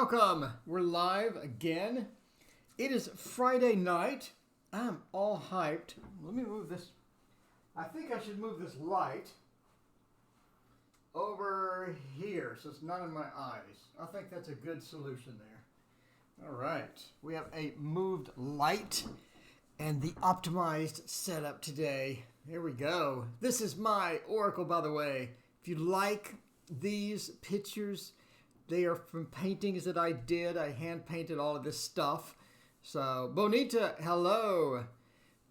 welcome. We're live again. It is Friday night. I'm all hyped. Let me move this. I think I should move this light over here so it's not in my eyes. I think that's a good solution there. All right. We have a moved light and the optimized setup today. Here we go. This is my Oracle, by the way. If you like these pictures, they are from paintings that I did. I hand painted all of this stuff. So, Bonita, hello.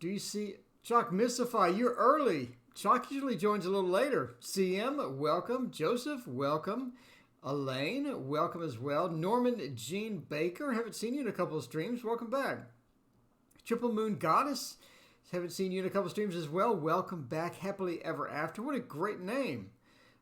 Do you see Chalk Mystify? You're early. Chalk usually joins a little later. CM, welcome. Joseph, welcome. Elaine, welcome as well. Norman Jean Baker, haven't seen you in a couple of streams. Welcome back. Triple Moon Goddess, haven't seen you in a couple of streams as well. Welcome back. Happily Ever After. What a great name.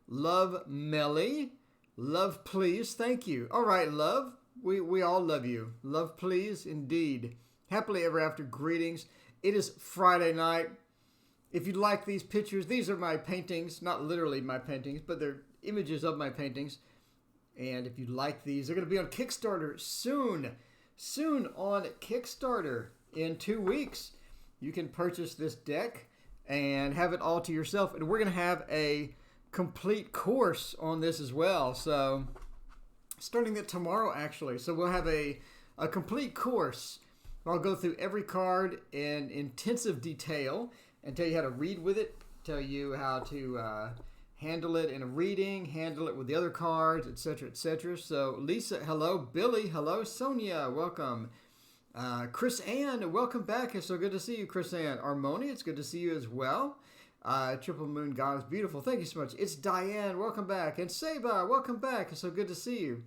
Love Melly. Love please. Thank you. All right, love. We all love you. Love please, indeed. Happily Ever After. Greetings. It is Friday night. If you like these pictures, these are my paintings. Not literally my paintings, but they're images of my paintings. And if you like these, they're going to be on Kickstarter soon. Soon on Kickstarter. In 2 weeks, you can purchase this deck and have it all to yourself. And we're going to have a complete course on this as well. So starting it tomorrow, actually. So we'll have a complete course. I'll go through every card in intensive detail and tell you how to read with it, tell you how to handle it in a reading, handle it with the other cards, etc., etc. So Lisa, hello. Billy, hello. Sonia, welcome. Chris Ann, welcome back. It's so good to see you, Chris Ann. Armoni, it's good to see you as well. Triple Moon God is beautiful. Thank you so much. It's Diane, welcome back. And Seba, welcome back. It's so good to see you.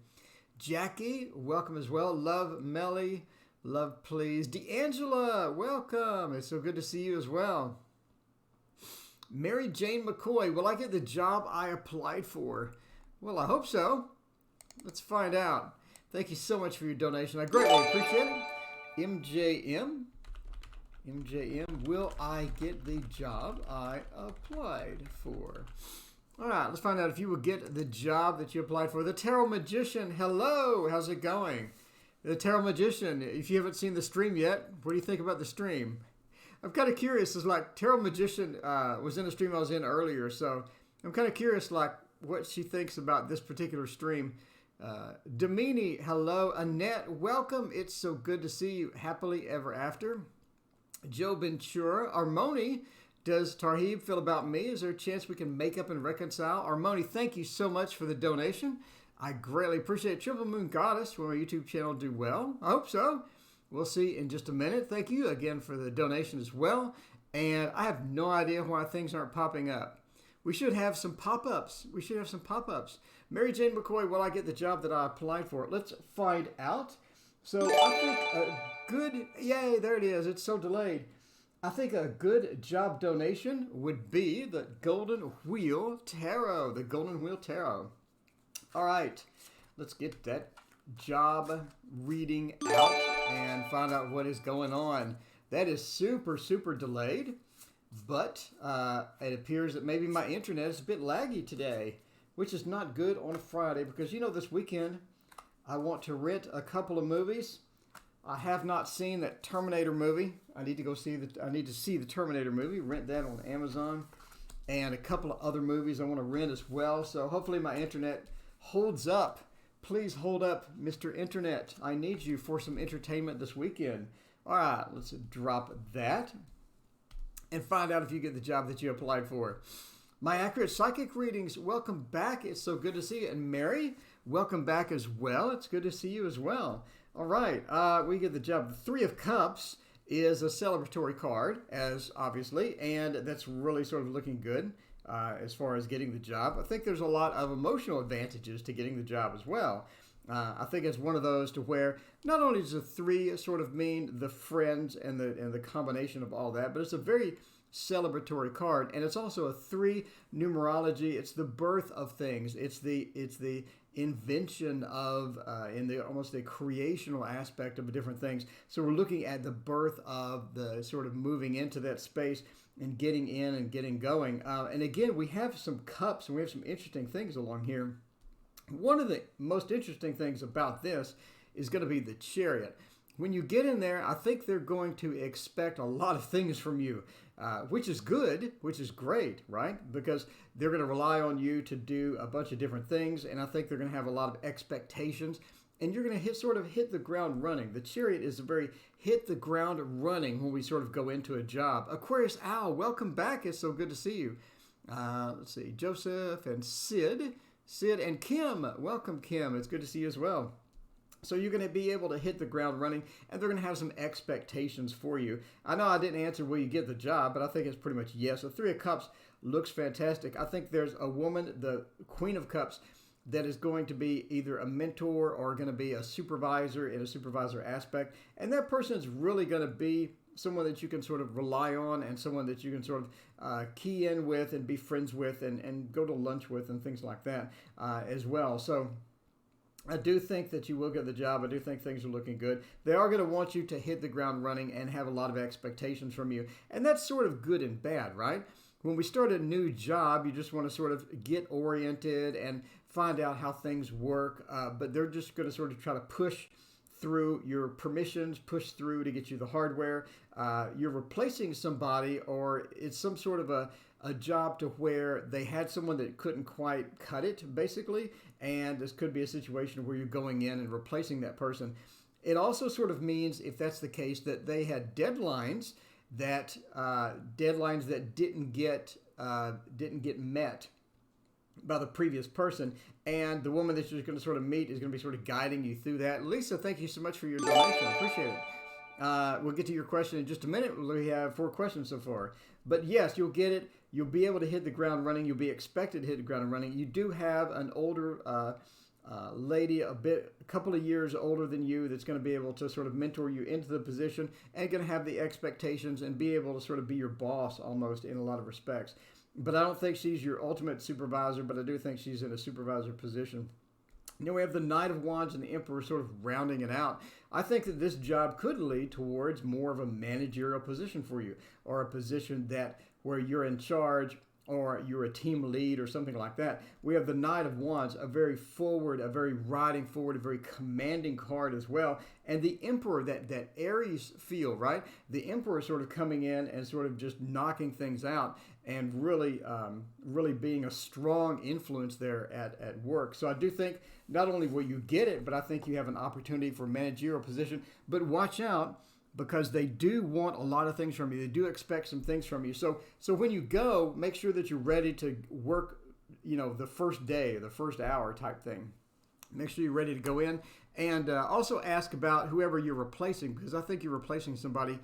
Jackie, welcome as well. Love Melly, love please. D'Angela, welcome. It's so good to see you as well. Mary Jane McCoy, will I get the job I applied for? Well, I hope so. Let's find out. Thank you so much for your donation. I greatly appreciate it. MJM, will I get the job I applied for? All right, let's find out if you will get the job that you applied for. The Tarot Magician, hello. How's it going? The Tarot Magician, if you haven't seen the stream yet, what do you think about the stream? I'm kind of curious. It's like Tarot Magician was in a stream I was in earlier, so I'm kind of curious like what she thinks about this particular stream. Damini, hello. Annette, welcome. It's so good to see you. Happily Ever After. Joe Ventura. Armoni, does Tarhib feel about me? Is there a chance we can make up and reconcile? Armoni, thank you so much for the donation. I greatly appreciate it. Triple Moon Goddess, will my YouTube channel do well? I hope so. We'll see in just a minute. Thank you again for the donation as well. And I have no idea why things aren't popping up. We should have some pop-ups. Mary Jane McCoy, will I get the job that I applied for? Let's find out. So I think a good, yay, there it is. It's so delayed. I think a good job donation would be the Golden Wheel Tarot. The Golden Wheel Tarot. All right, let's get that job reading out and find out what is going on. That is super, super delayed. But it appears that maybe my internet is a bit laggy today, which is not good on a Friday because, you know, this weekend I want to rent a couple of movies. I have not seen that Terminator movie. I need to see the Terminator movie, rent that on Amazon, and a couple of other movies I want to rent as well. So hopefully my internet holds up. Please hold up, Mr. Internet. I need you for some entertainment this weekend. All right, let's drop that and find out if you get the job that you applied for. My Accurate Psychic Readings, welcome back. It's so good to see you. And Mary, welcome back as well. It's good to see you as well. All right, we get the job. The Three of Cups is a celebratory card, as obviously, and that's really sort of looking good as far as getting the job. I think there's a lot of emotional advantages to getting the job as well. I think it's one of those to where not only does the three sort of mean the friends and the combination of all that, but it's a very celebratory card, and it's also a 3 numerology. It's the birth of things. It's the invention of in the almost the creational aspect of different things. So we're looking at the birth of the sort of moving into that space and getting in and getting going. And again, we have some cups and we have some interesting things along here. One of the most interesting things about this is going to be the Chariot. When you get in there, I think they're going to expect a lot of things from you, which is good, which is great, right? Because they're going to rely on you to do a bunch of different things, and I think they're going to have a lot of expectations, and you're going to sort of hit the ground running. The Chariot is a very hit the ground running when we sort of go into a job. Aquarius Owl, welcome back. It's so good to see you. Let's see, Joseph and Sid and Kim. Welcome, Kim. It's good to see you as well. So you're going to be able to hit the ground running, and they're going to have some expectations for you. I know I didn't answer will you get the job, but I think it's pretty much yes. The Three of Cups looks fantastic. I think there's a woman, the Queen of Cups, that is going to be either a mentor or going to be a supervisor in a supervisor aspect. And that person is really going to be someone that you can sort of rely on and someone that you can sort of key in with and be friends with and go to lunch with and things like that as well. So I do think that you will get the job. I do think things are looking good. They are going to want you to hit the ground running and have a lot of expectations from you. And that's sort of good and bad, right? When we start a new job, you just want to sort of get oriented and find out how things work. But they're just going to sort of try to push through your permissions, push through to get you the hardware. You're replacing somebody, or it's some sort of a job to where they had someone that couldn't quite cut it, basically, and this could be a situation where you're going in and replacing that person. It also sort of means, if that's the case, that they had deadlines that didn't get met by the previous person, and the woman that you're going to sort of meet is going to be sort of guiding you through that. Lisa, thank you so much for your donation. I appreciate it. We'll get to your question in just a minute. We have 4 questions so far. But yes, you'll get it. You'll be able to hit the ground running. You'll be expected to hit the ground running. You do have an older lady, a couple of years older than you, that's going to be able to sort of mentor you into the position and going to have the expectations and be able to sort of be your boss almost in a lot of respects. But I don't think she's your ultimate supervisor, but I do think she's in a supervisor position. You know, we have the Knight of Wands and the Emperor sort of rounding it out. I think that this job could lead towards more of a managerial position for you, or a position that where you're in charge, or you're a team lead or something like that. We have the Knight of Wands, a very forward, a very riding forward, a very commanding card as well. And the Emperor, that Aries feel, right? The Emperor sort of coming in and sort of just knocking things out and really being a strong influence there at work. So I do think not only will you get it, but I think you have an opportunity for a managerial position. But watch out, because they do want a lot of things from you. They do expect some things from you. So when you go, make sure that you're ready to work, the first day, the first hour type thing. Make sure you're ready to go in. And also ask about whoever you're replacing, because I think you're replacing somebody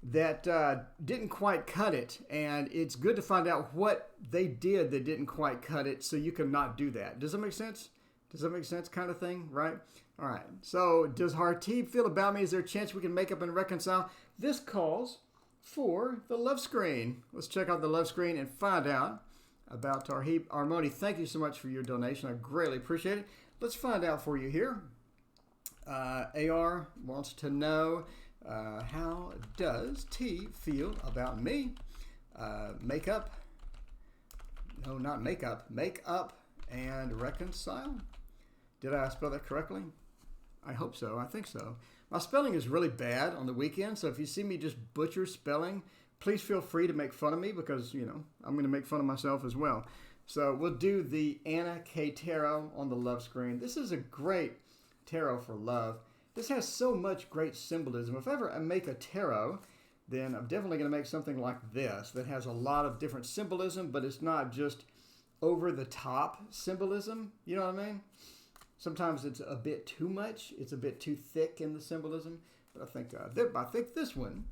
that didn't quite cut it. And it's good to find out what they did that didn't quite cut it so you can not do that. Does that make sense? Does that make sense, kind of thing, right? All right, so does Hartib feel about me? Is there a chance we can make up and reconcile? This calls for the love screen. Let's check out the love screen and find out about Tarhib Armoni. Thank you so much for your donation. I greatly appreciate it. Let's find out for you here. AR wants to know, how does T feel about me? Make up and reconcile. Did I spell that correctly? I hope so. I think so. My spelling is really bad on the weekend, so if you see me just butcher spelling, please feel free to make fun of me, because, I'm going to make fun of myself as well. So we'll do the Anna K Tarot on the love screen. This is a great tarot for love. This has so much great symbolism. If ever I make a tarot, then I'm definitely going to make something like this that has a lot of different symbolism, but it's not just over-the-top symbolism. You know what I mean? Sometimes it's a bit too much. It's a bit too thick in the symbolism. But I think this one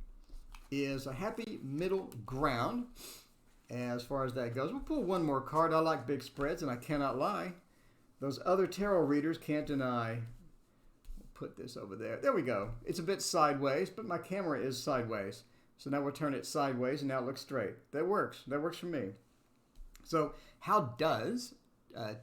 is a happy middle ground as far as that goes. We'll pull one more card. I like big spreads, and I cannot lie. Those other tarot readers can't deny. We'll put this over there. There we go. It's a bit sideways, but my camera is sideways. So now we'll turn it sideways, and now it looks straight. That works. That works for me. So how does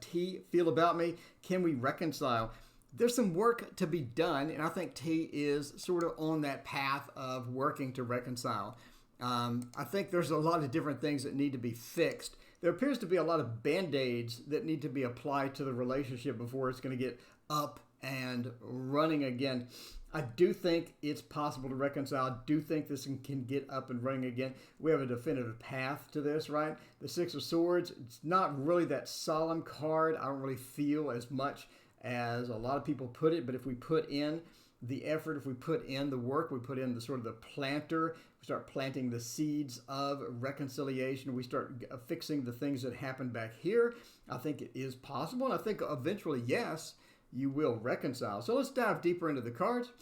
T feel about me? Can we reconcile? There's some work to be done, and I think T is sort of on that path of working to reconcile. I think there's a lot of different things that need to be fixed. there appears to be a lot of band-aids that need to be applied to the relationship before it's going to get up and running again. I do think it's possible to reconcile. I do think this can get up and running again. We have a definitive path to this, right? The Six of Swords, it's not really that solemn card. I don't really feel as much as a lot of people put it, but if we put in the effort, if we put in the work, we put in the sort of the planter, we start planting the seeds of reconciliation, we start fixing the things that happened back here, I think it is possible. And I think eventually, yes, you will reconcile. So let's dive deeper into the cards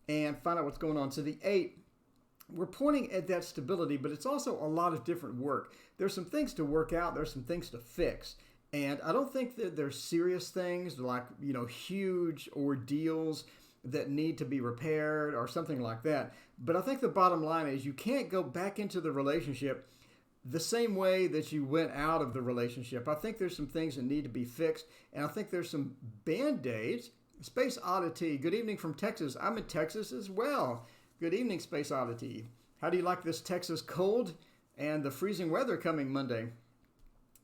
and find out what's going on. So the 8, we're pointing at that stability, but it's also a lot of different work. There's some things to work out. There's some things to fix. And I don't think that there's serious things like, huge ordeals that need to be repaired or something like that. But I think the bottom line is you can't go back into the relationship the same way that you went out of the relationship. I think there's some things that need to be fixed, and I think there's some band-aids. Space Oddity, good evening from Texas. I'm in Texas as well. Good evening, Space Oddity. How do you like this Texas cold and the freezing weather coming Monday?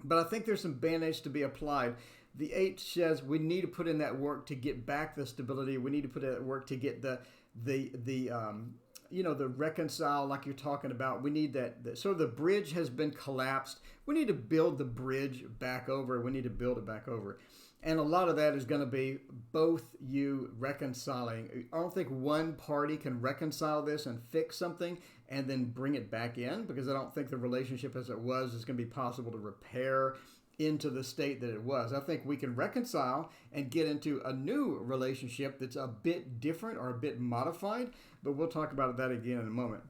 But I think there's some band-aids to be applied. The 8 says we need to put in that work to get back the stability. We need to put in that work to get the reconcile like you're talking about. We need that. So the bridge has been collapsed. We need to build the bridge back over. We need to build it back over. And a lot of that is going to be both you reconciling. I don't think one party can reconcile this and fix something and then bring it back in, because I don't think the relationship as it was is going to be possible to repair into the state that it was. I think we can reconcile and get into a new relationship that's a bit different or a bit modified, but we'll talk about that again in a moment.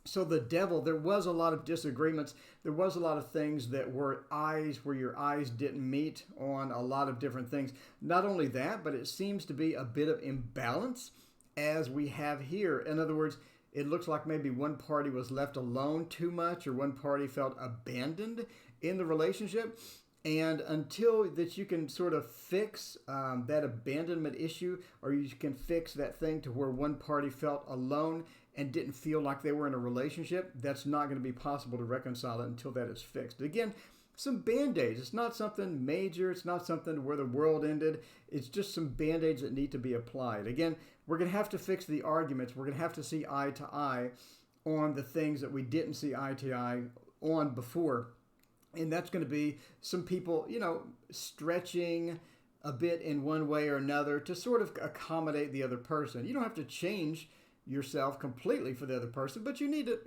So the Devil, there was a lot of disagreements. There was a lot of things that were where your eyes didn't meet on a lot of different things. Not only that, but it seems to be a bit of imbalance as we have here. In other words, it looks like maybe one party was left alone too much, or one party felt abandoned in the relationship. And until that you can sort of fix that abandonment issue, or you can fix that thing to where one party felt alone and didn't feel like they were in a relationship, that's not going to be possible to reconcile it until that is fixed. Again, some band-aids. It's not something major. It's not something where the world ended. It's just some band-aids that need to be applied. Again, we're going to have to fix the arguments. We're going to have to see eye to eye on the things that we didn't see eye to eye on before. And that's going to be some people, stretching a bit in one way or another to sort of accommodate the other person. You don't have to change yourself completely for the other person, but you need to,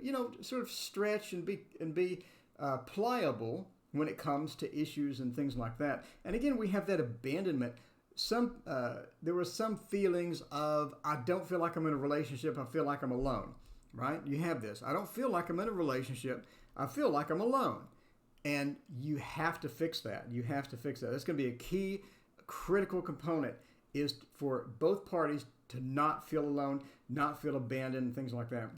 sort of stretch and be pliable when it comes to issues and things like that. And again, we have that abandonment. There were some feelings of, I don't feel like I'm in a relationship. I feel like I'm alone, right? You have this. I don't feel like I'm in a relationship. I feel like I'm alone. And you have to fix that. You have to fix that. That's going to be a key, critical component, is for both parties to not feel alone, not feel abandoned, and things like that.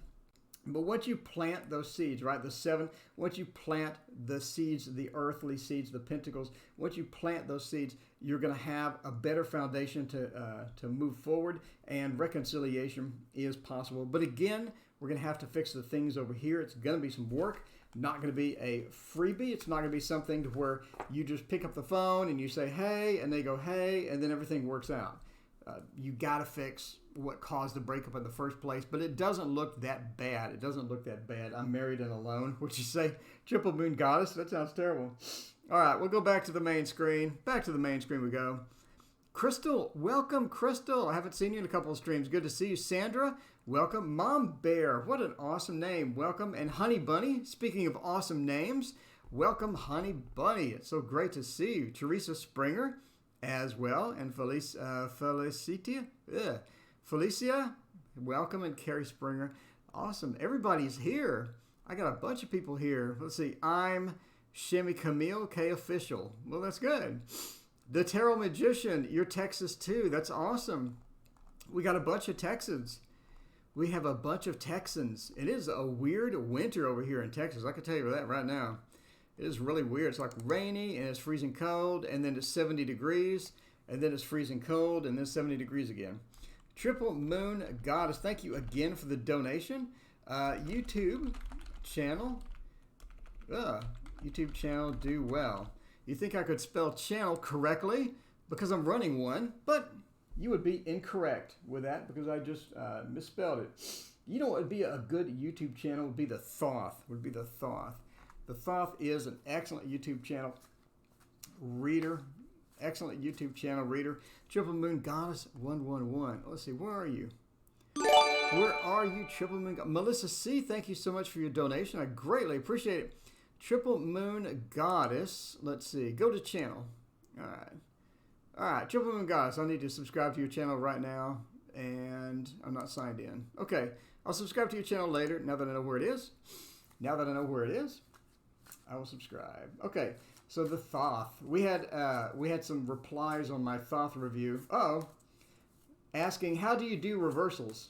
But once you plant those seeds, right, the 7, once you plant the seeds, the earthly seeds, the pentacles, once you plant those seeds, you're going to have a better foundation to move forward, and reconciliation is possible. But again, we're going to have to fix the things over here. It's going to be some work. Not going to be a freebie. It's not going to be something to where you just pick up the phone and you say, hey, and they go, hey, and then everything works out. You got to fix what caused the breakup in the first place, but it doesn't look that bad. It doesn't look that bad. I'm married and alone. Would you say triple moon goddess? That sounds terrible. All right, we'll go back to the main screen. Back to the main screen we go. Crystal, welcome, Crystal. I haven't seen you in a couple of streams. Good to see you. Sandra, welcome. Mom Bear, what an awesome name. Welcome. And Honey Bunny, speaking of awesome names, welcome, Honey Bunny. It's so great to see you. Teresa Springer as well. And Felicia, welcome. And Carrie Springer. Awesome. Everybody's here. I got a bunch of people here. Let's see. I'm Shimmy Camille, K Official. Well, that's good. The Tarot Magician, you're Texas too. That's awesome. We got a bunch of Texans. We have a bunch of Texans. It is a weird winter over here in Texas. I can tell you that right now. It is really weird. It's like rainy and it's freezing cold, and then it's 70 degrees, and then it's freezing cold, and then 70 degrees again. Triple Moon Goddess, thank you again for the donation. YouTube channel. YouTube channel do well. You think I could spell channel correctly because I'm running one, but you would be incorrect with that because I just misspelled it. You know what would be a good YouTube channel would be the Thoth. The Thoth is an excellent YouTube channel reader. Excellent YouTube channel reader. Triple Moon Goddess 111. Let's see, where are you? Where are you, Triple Moon? Melissa C, thank you so much for your donation. I greatly appreciate it. Triple Moon Goddess. Let's see. Go to channel. All right. All right, Triple Moon Goddess. I need to subscribe to your channel right now, and I'm not signed in. Okay, I'll subscribe to your channel later. Now that I know where it is. I will subscribe. Okay, so the Thoth. We had some replies on my Thoth review. Asking how do you do reversals?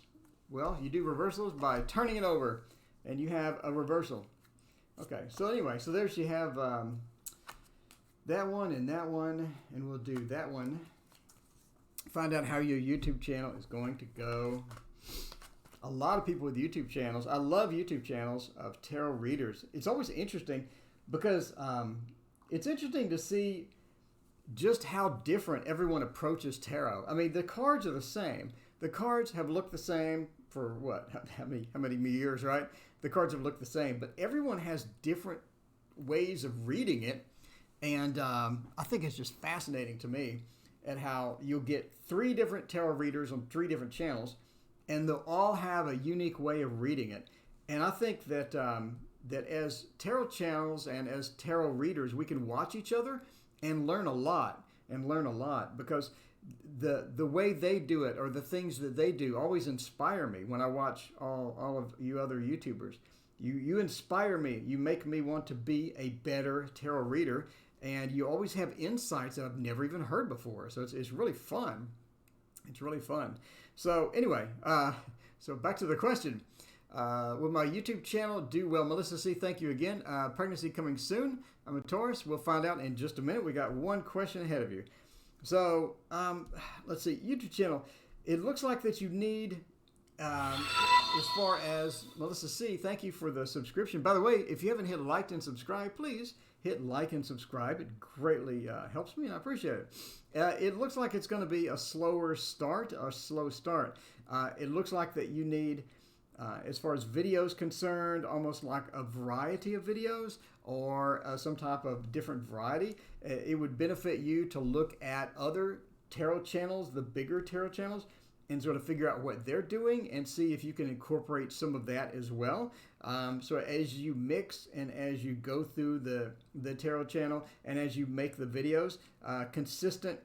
Well, you do reversals by turning it over, and you have a reversal. Okay, so anyway, so there's you have that one, and we'll do that one. Find out how your YouTube channel is going to go. A lot of people with YouTube channels. I love YouTube channels of tarot readers. It's always interesting because it's interesting to see just how different everyone approaches tarot. I mean, the cards are the same. The cards have looked the same for what? How many years, right? The cards have looked the same, but everyone has different ways of reading it. And I think it's just fascinating to me at how you'll get 3 different tarot readers on 3 different channels, and they'll all have a unique way of reading it. And I think that that as tarot channels and as tarot readers, we can watch each other and learn a lot because the way they do it or the things that they do always inspire me when I watch all of you other YouTubers. You inspire me. You make me want to be a better tarot reader, and you always have insights that I've never even heard before. So it's really fun. It's really fun. So anyway, so back to the question. Will my YouTube channel do well? Melissa C, thank you again. Pregnancy coming soon. I'm a Taurus. We'll find out in just a minute. We got one question ahead of you. So let's see. YouTube channel. It looks like that you need, as far as Melissa C, thank you for the subscription. By the way, if you haven't hit like and subscribe, please hit like and subscribe. It greatly helps me, and I appreciate it. It looks like it's going to be a slow start. It looks like that you need, as far as videos concerned, almost like a variety of videos or some type of different variety. It would benefit you to look at other tarot channels, the bigger tarot channels, and sort of figure out what they're doing and see if you can incorporate some of that as well. So as you mix and as you go through the tarot channel and as you make the videos, consistent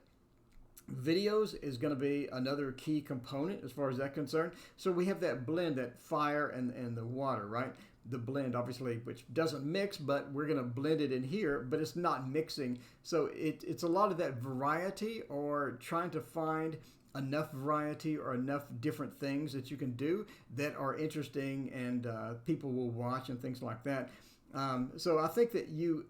videos is going to be another key component as far as that's concerned. So we have that blend, that fire and the water, right? The blend, obviously, which doesn't mix, but we're going to blend it in here, but it's not mixing. So it's a lot of that variety, or trying to find enough variety or enough different things that you can do that are interesting and people will watch and things like that. So I think that you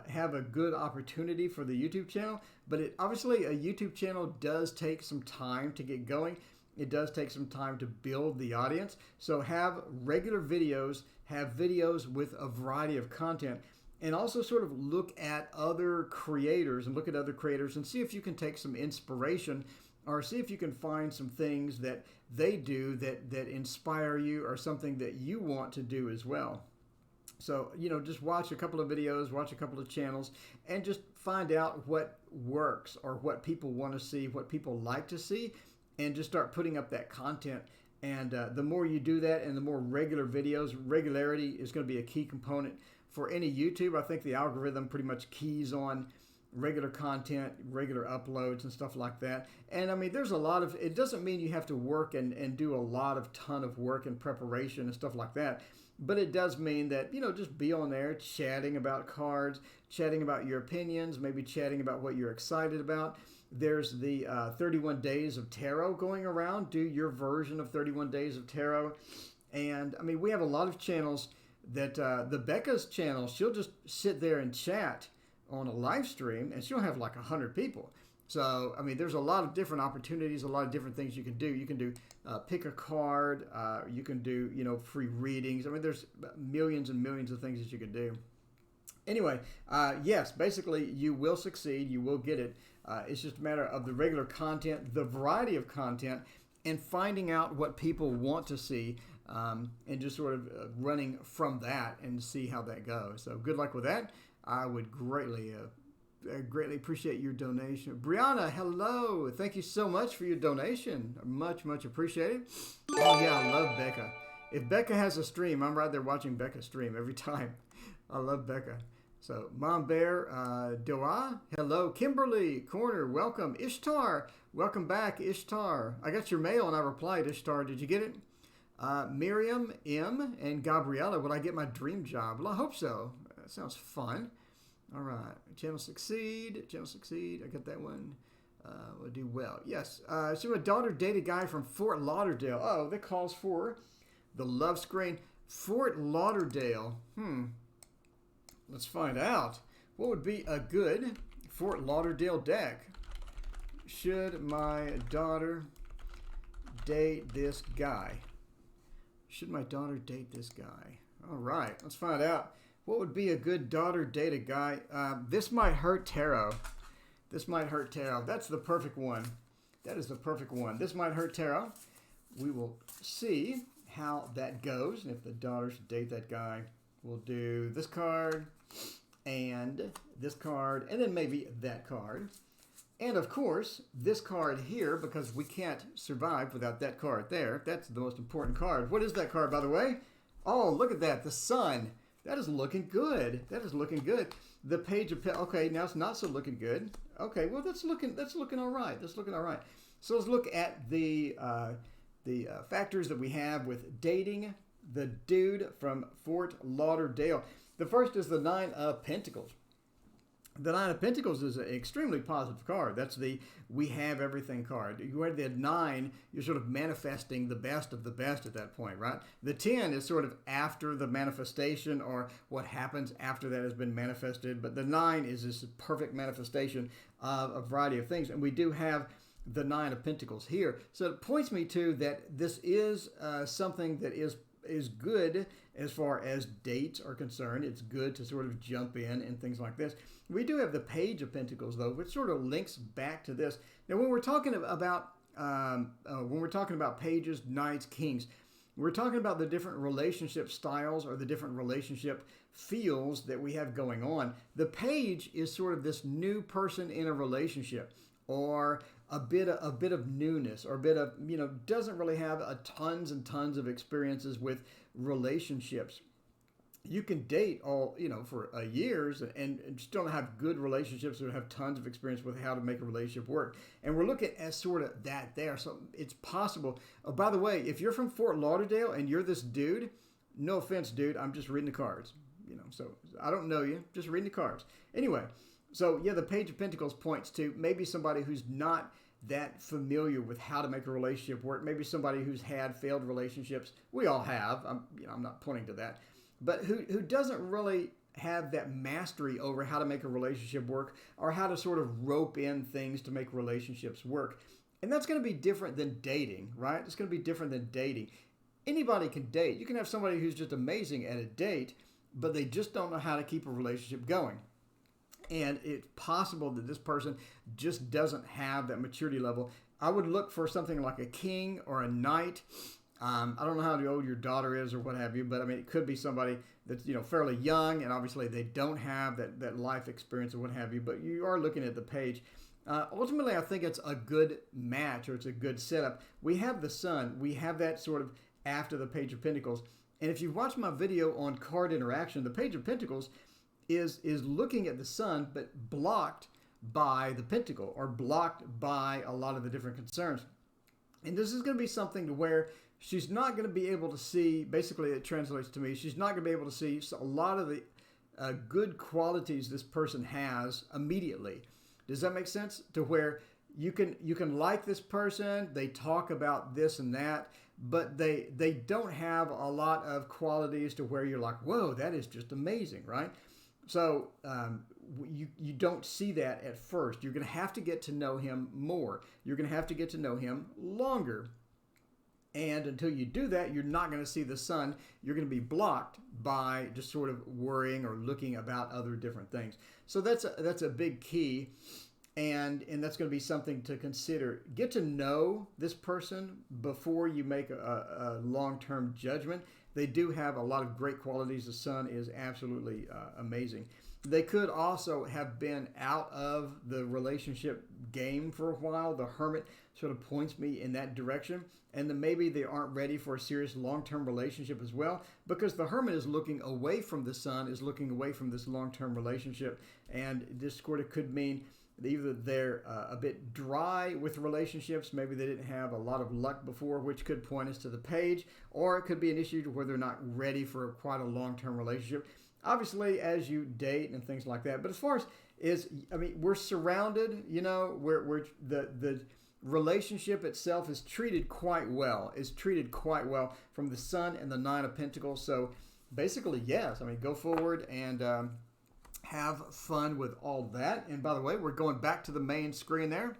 have a good opportunity for the YouTube channel, but obviously a YouTube channel does take some time to get going. It does take some time to build the audience. So have regular videos, have videos with a variety of content, and also sort of look at other creators and see if you can take some inspiration or see if you can find some things that they do that inspire you or something that you want to do as well. So, just watch a couple of videos, watch a couple of channels, and just find out what works or what people want to see, what people like to see, and just start putting up that content. And the more you do that and the more regular videos, regularity is going to be a key component for any YouTube. I think the algorithm pretty much keys on regular content, regular uploads and stuff like that. And I mean, there's a lot of, it doesn't mean you have to work and do a ton of work and preparation and stuff like that. But it does mean that, just be on there chatting about cards, chatting about your opinions, maybe chatting about what you're excited about. There's the 31 Days of Tarot going around. Do your version of 31 Days of Tarot. And, I mean, we have a lot of channels that, the Becca's channel, she'll just sit there and chat on a live stream, and she'll have like 100 people. So, I mean, there's a lot of different opportunities, a lot of different things you can do. You can do pick a card. You can do, free readings. I mean, there's millions and millions of things that you can do. Anyway, yes, basically you will succeed. You will get it. It's just a matter of the regular content, the variety of content, and finding out what people want to see, and just sort of running from that and see how that goes. So good luck with that. I would greatly appreciate your donation. Brianna, hello. Thank you so much for your donation. Much, much appreciated. Oh, yeah, I love Becca. If Becca has a stream, I'm right there watching Becca stream every time. I love Becca. So, Mom Bear, Doa, hello. Kimberly, Corner, welcome. Ishtar, welcome back, Ishtar. I got your mail and I replied, Ishtar. Did you get it? Miriam, M, and Gabriella, will I get my dream job? Well, I hope so. That sounds fun. All right. Channel Succeed. Channel Succeed. I got that one. We'll do well. Yes. So my daughter dated a guy from Fort Lauderdale. Oh, that calls for the love screen. Fort Lauderdale. Let's find out. What would be a good Fort Lauderdale deck? Should my daughter date this guy? Should my daughter date this guy? All right. Let's find out. What would be a good daughter date a guy? This might hurt tarot. This might hurt tarot. That's the perfect one. That is the perfect one. This might hurt tarot. We will see how that goes. And if the daughter should date that guy, we'll do this card and this card and then maybe that card. And of course, this card here, because we can't survive without that card there. That's the most important card. What is that card, by the way? Oh, look at that. The sun. That is looking good. That is looking good. The Page of okay, now it's not so looking good. Okay, well that's looking all right. That's looking all right. So let's look at the factors that we have with dating the dude from Fort Lauderdale. The first is the Nine of Pentacles. The Nine of Pentacles is an extremely positive card. That's the we have everything card. You have the 9, you're sort of manifesting the best of the best at that point, right? The 10 is sort of after the manifestation or what happens after that has been manifested. But the 9 is this perfect manifestation of a variety of things. And we do have the 9 of Pentacles here. So it points me to that this is something that is good as far as dates are concerned. It's good to sort of jump in and things like this. We do have the Page of Pentacles though, which sort of links back to this. Now, when we're talking about pages, knights, kings, we're talking about the different relationship styles or the different relationship feels that we have going on. The page is sort of this new person in a relationship, or a bit of newness, or a bit of, doesn't really have tons and tons of experiences with relationships. You can date all, for years and still have good relationships or have tons of experience with how to make a relationship work. And we're looking at sort of that there. So it's possible. Oh, by the way, if you're from Fort Lauderdale and you're this dude, no offense, dude, I'm just reading the cards. So I don't know you, just reading the cards. Anyway, so yeah, the Page of Pentacles points to maybe somebody who's not that familiar with how to make a relationship work. Maybe somebody who's had failed relationships. We all have. I'm not pointing to that. But who doesn't really have that mastery over how to make a relationship work or how to sort of rope in things to make relationships work. And that's going to be different than dating, right? It's going to be different than dating. Anybody can date. You can have somebody who's just amazing at a date, but they just don't know how to keep a relationship going. And it's possible that this person just doesn't have that maturity level. I would look for something like a king or a knight. I don't know how old your daughter is or what have you, but I mean, it could be somebody that's, fairly young, and obviously they don't have that life experience or what have you, but you are looking at the page. Ultimately, I think it's a good match, or it's a good setup. We have the sun. We have that sort of after the Page of Pentacles. And if you watch my video on card interaction, the Page of Pentacles is looking at the sun, but blocked by the pentacle, or blocked by a lot of the different concerns. And this is going to be something to where she's not going to be able to see, basically it translates to me, she's not going to be able to see a lot of the good qualities this person has immediately. Does that make sense? To where you can like this person, they talk about this and that, but they don't have a lot of qualities to where you're like, whoa, that is just amazing, right? So you don't see that at first. You're going to have to get to know him more. You're going to have to get to know him longer. And until you do that, you're not going to see the sun. You're going to be blocked by just sort of worrying or looking about other different things. So that's a big key, and that's going to be something to consider. Get to know this person before you make a long-term judgment. They do have a lot of great qualities. The sun is absolutely amazing. They could also have been out of the relationship game for a while. The hermit sort of points me in that direction. And then maybe they aren't ready for a serious long-term relationship as well, because the hermit is looking away from the sun, is looking away from this long-term relationship. And this sort of could mean either they're a bit dry with relationships, maybe they didn't have a lot of luck before, which could point us to the page, or it could be an issue where they're not ready for quite a long-term relationship. Obviously, as you date and things like that. But as far as we're surrounded, we're the relationship itself is treated quite well. Is treated quite well from the Sun and the Nine of Pentacles. So basically, yes. Go forward and have fun with all that. And by the way, we're going back to the main screen there.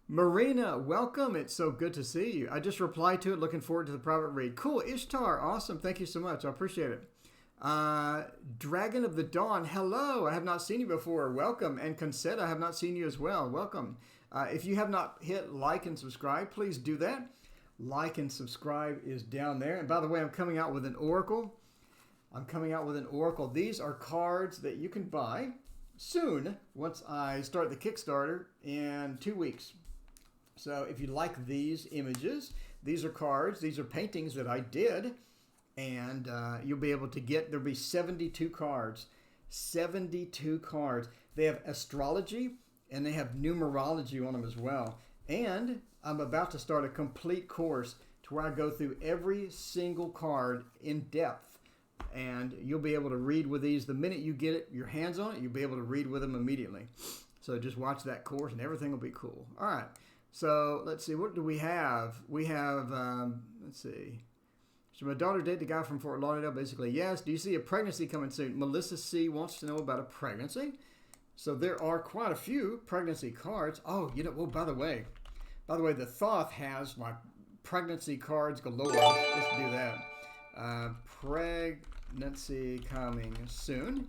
Marina, welcome. It's so good to see you. I just replied to it. Looking forward to the private read. Cool. Ishtar, awesome. Thank you so much. I appreciate it. Dragon of the Dawn, hello. I have not seen you before. Welcome. And Concetta, I have not seen you as well. Welcome. If you have not hit like and subscribe, please do that. Like and subscribe is down there. And by the way, I'm coming out with an oracle. These are cards that you can buy soon once I start the Kickstarter in 2 weeks. So if you like these images, these are cards, these are paintings that I did. And you'll be able to there'll be 72 cards. 72 cards. They have astrology and they have numerology on them as well. And I'm about to start a complete course to where I go through every single card in depth. And you'll be able to read with these. The minute you get your hands on it, you'll be able to read with them immediately. So just watch that course and everything will be cool. All right. So let's see. What do we have? We have, let's see. Should my daughter date the guy from Fort Lauderdale? Basically, yes. Do you see a pregnancy coming soon? Melissa C. wants to know about a pregnancy. So there are quite a few pregnancy cards. Oh, well, by the way, the Thoth has my pregnancy cards galore. Let's do that. Pregnancy coming soon.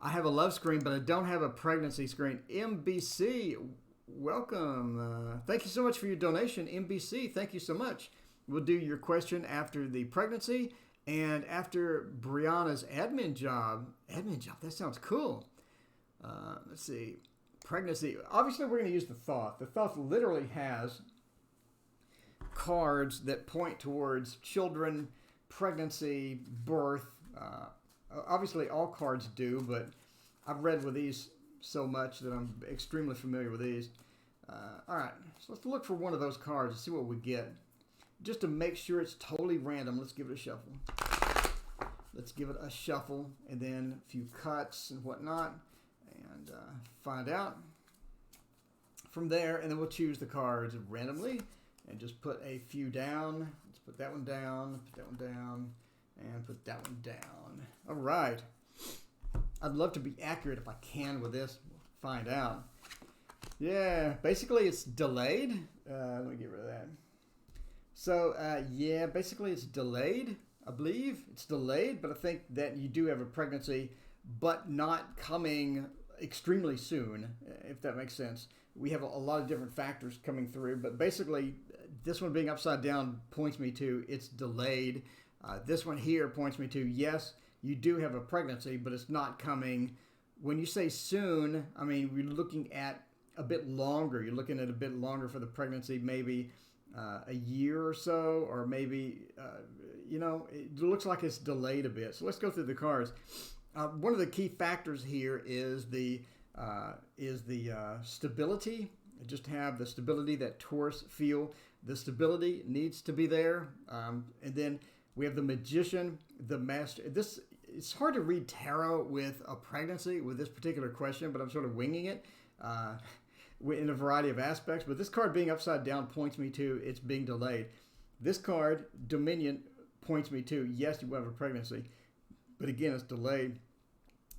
I have a love screen, but I don't have a pregnancy screen. MBC, welcome. Thank you so much for your donation. MBC, thank you so much. We'll do your question after the pregnancy and after Brianna's admin job. Admin job, that sounds cool. Let's see. Pregnancy. Obviously, we're going to use the Thoth. The Thoth literally has cards that point towards children, pregnancy, birth. Obviously, all cards do, but I've read with these so much that I'm extremely familiar with these. All right, so let's look for one of those cards and see what we get. Just to make sure it's totally random, let's give it a shuffle. Let's give it a shuffle and then a few cuts and whatnot and find out from there. And then we'll choose the cards randomly and just put a few down. Let's put that one down, put that one down, and put that one down. All right. I'd love to be accurate if I can with this. We'll find out. Yeah, basically it's delayed. Let me get rid of that. So, yeah, basically it's delayed, I believe. It's delayed, but I think that you do have a pregnancy, but not coming extremely soon, if that makes sense. We have a lot of different factors coming through, but basically this one being upside down points me to it's delayed. This one here points me to, yes, you do have a pregnancy, but it's not coming. When you say soon, we're looking at a bit longer. You're looking at a bit longer for the pregnancy, maybe a year or so, or maybe, it looks like it's delayed a bit. So let's go through the cards. One of the key factors here is the stability. Just have the stability that Taurus feel. The stability needs to be there. And then we have the Magician, the Master. It's hard to read tarot with a pregnancy with this particular question, but I'm sort of winging it. In a variety of aspects, but this card being upside down points me to it's being delayed. This card, Dominion, points me to yes, you have a pregnancy, but again, it's delayed.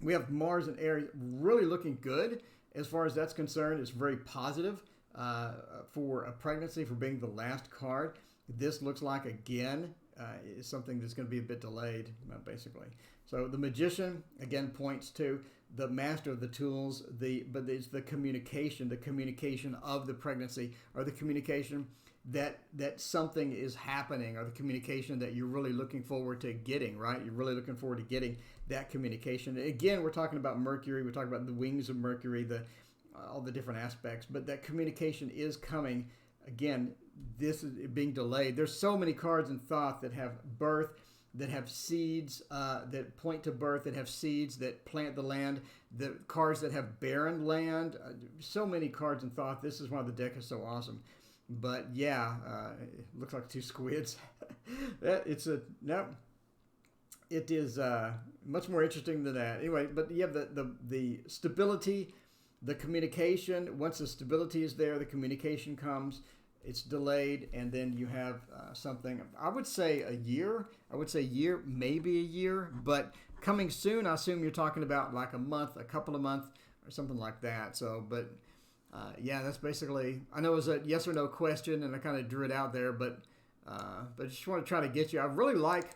We have Mars and Aries really looking good as far as that's concerned. It's very positive for a pregnancy for being the last card. this looks like, again, is something that's going to be a bit delayed, basically. So the magician, again, points to the master of the tools, but it's the communication of the pregnancy, or the communication that something is happening, or the communication that you're really looking forward to getting, right? You're really looking forward to getting that communication. Again, we're talking about Mercury. We're talking about the wings of Mercury, all the different aspects, but that communication is coming. Again, this is being delayed. There's so many cards in Thoth that have birth, that have seeds, that point to birth, that have seeds, that plant the land, the cards that have barren land. So many cards in Thoth. This is why the deck is so awesome. But yeah, it looks like two squids. It is much more interesting than that. Anyway, but you have the stability, the communication. Once the stability is there, the communication comes. It's delayed, and then you have something. I would say a year. Maybe a year. But coming soon, I assume you're talking about like a month, a couple of months, or something like that. So, but yeah, that's basically. I know it was a yes or no question, and I kind of drew it out there, but I just want to try to get you. I really like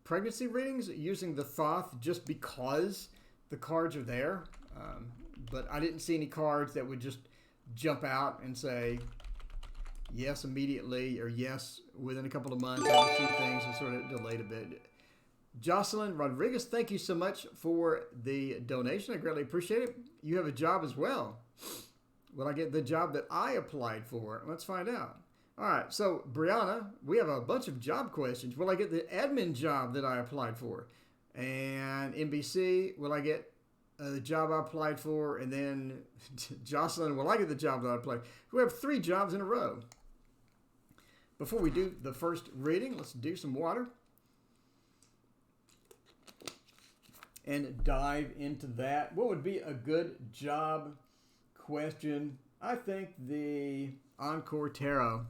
pregnancy readings using the Thoth just because the cards are there. But I didn't see any cards that would just jump out and say yes immediately or yes within a couple of months. I see things are sort of delayed a bit. Jocelyn Rodriguez, thank you so much for the donation. I greatly appreciate it. You have a job as well. Will I get the job that I applied for? Let's find out. All right, so Brianna, we have a bunch of job questions. Will I get the admin job that I applied for? And NBC, will I get the job I applied for? And then Jocelyn, will I get the job that I applied for? We have 3 jobs in a row. Before we do the first reading, let's do some water and dive into that. What would be a good job question? I think the Encore Tarot.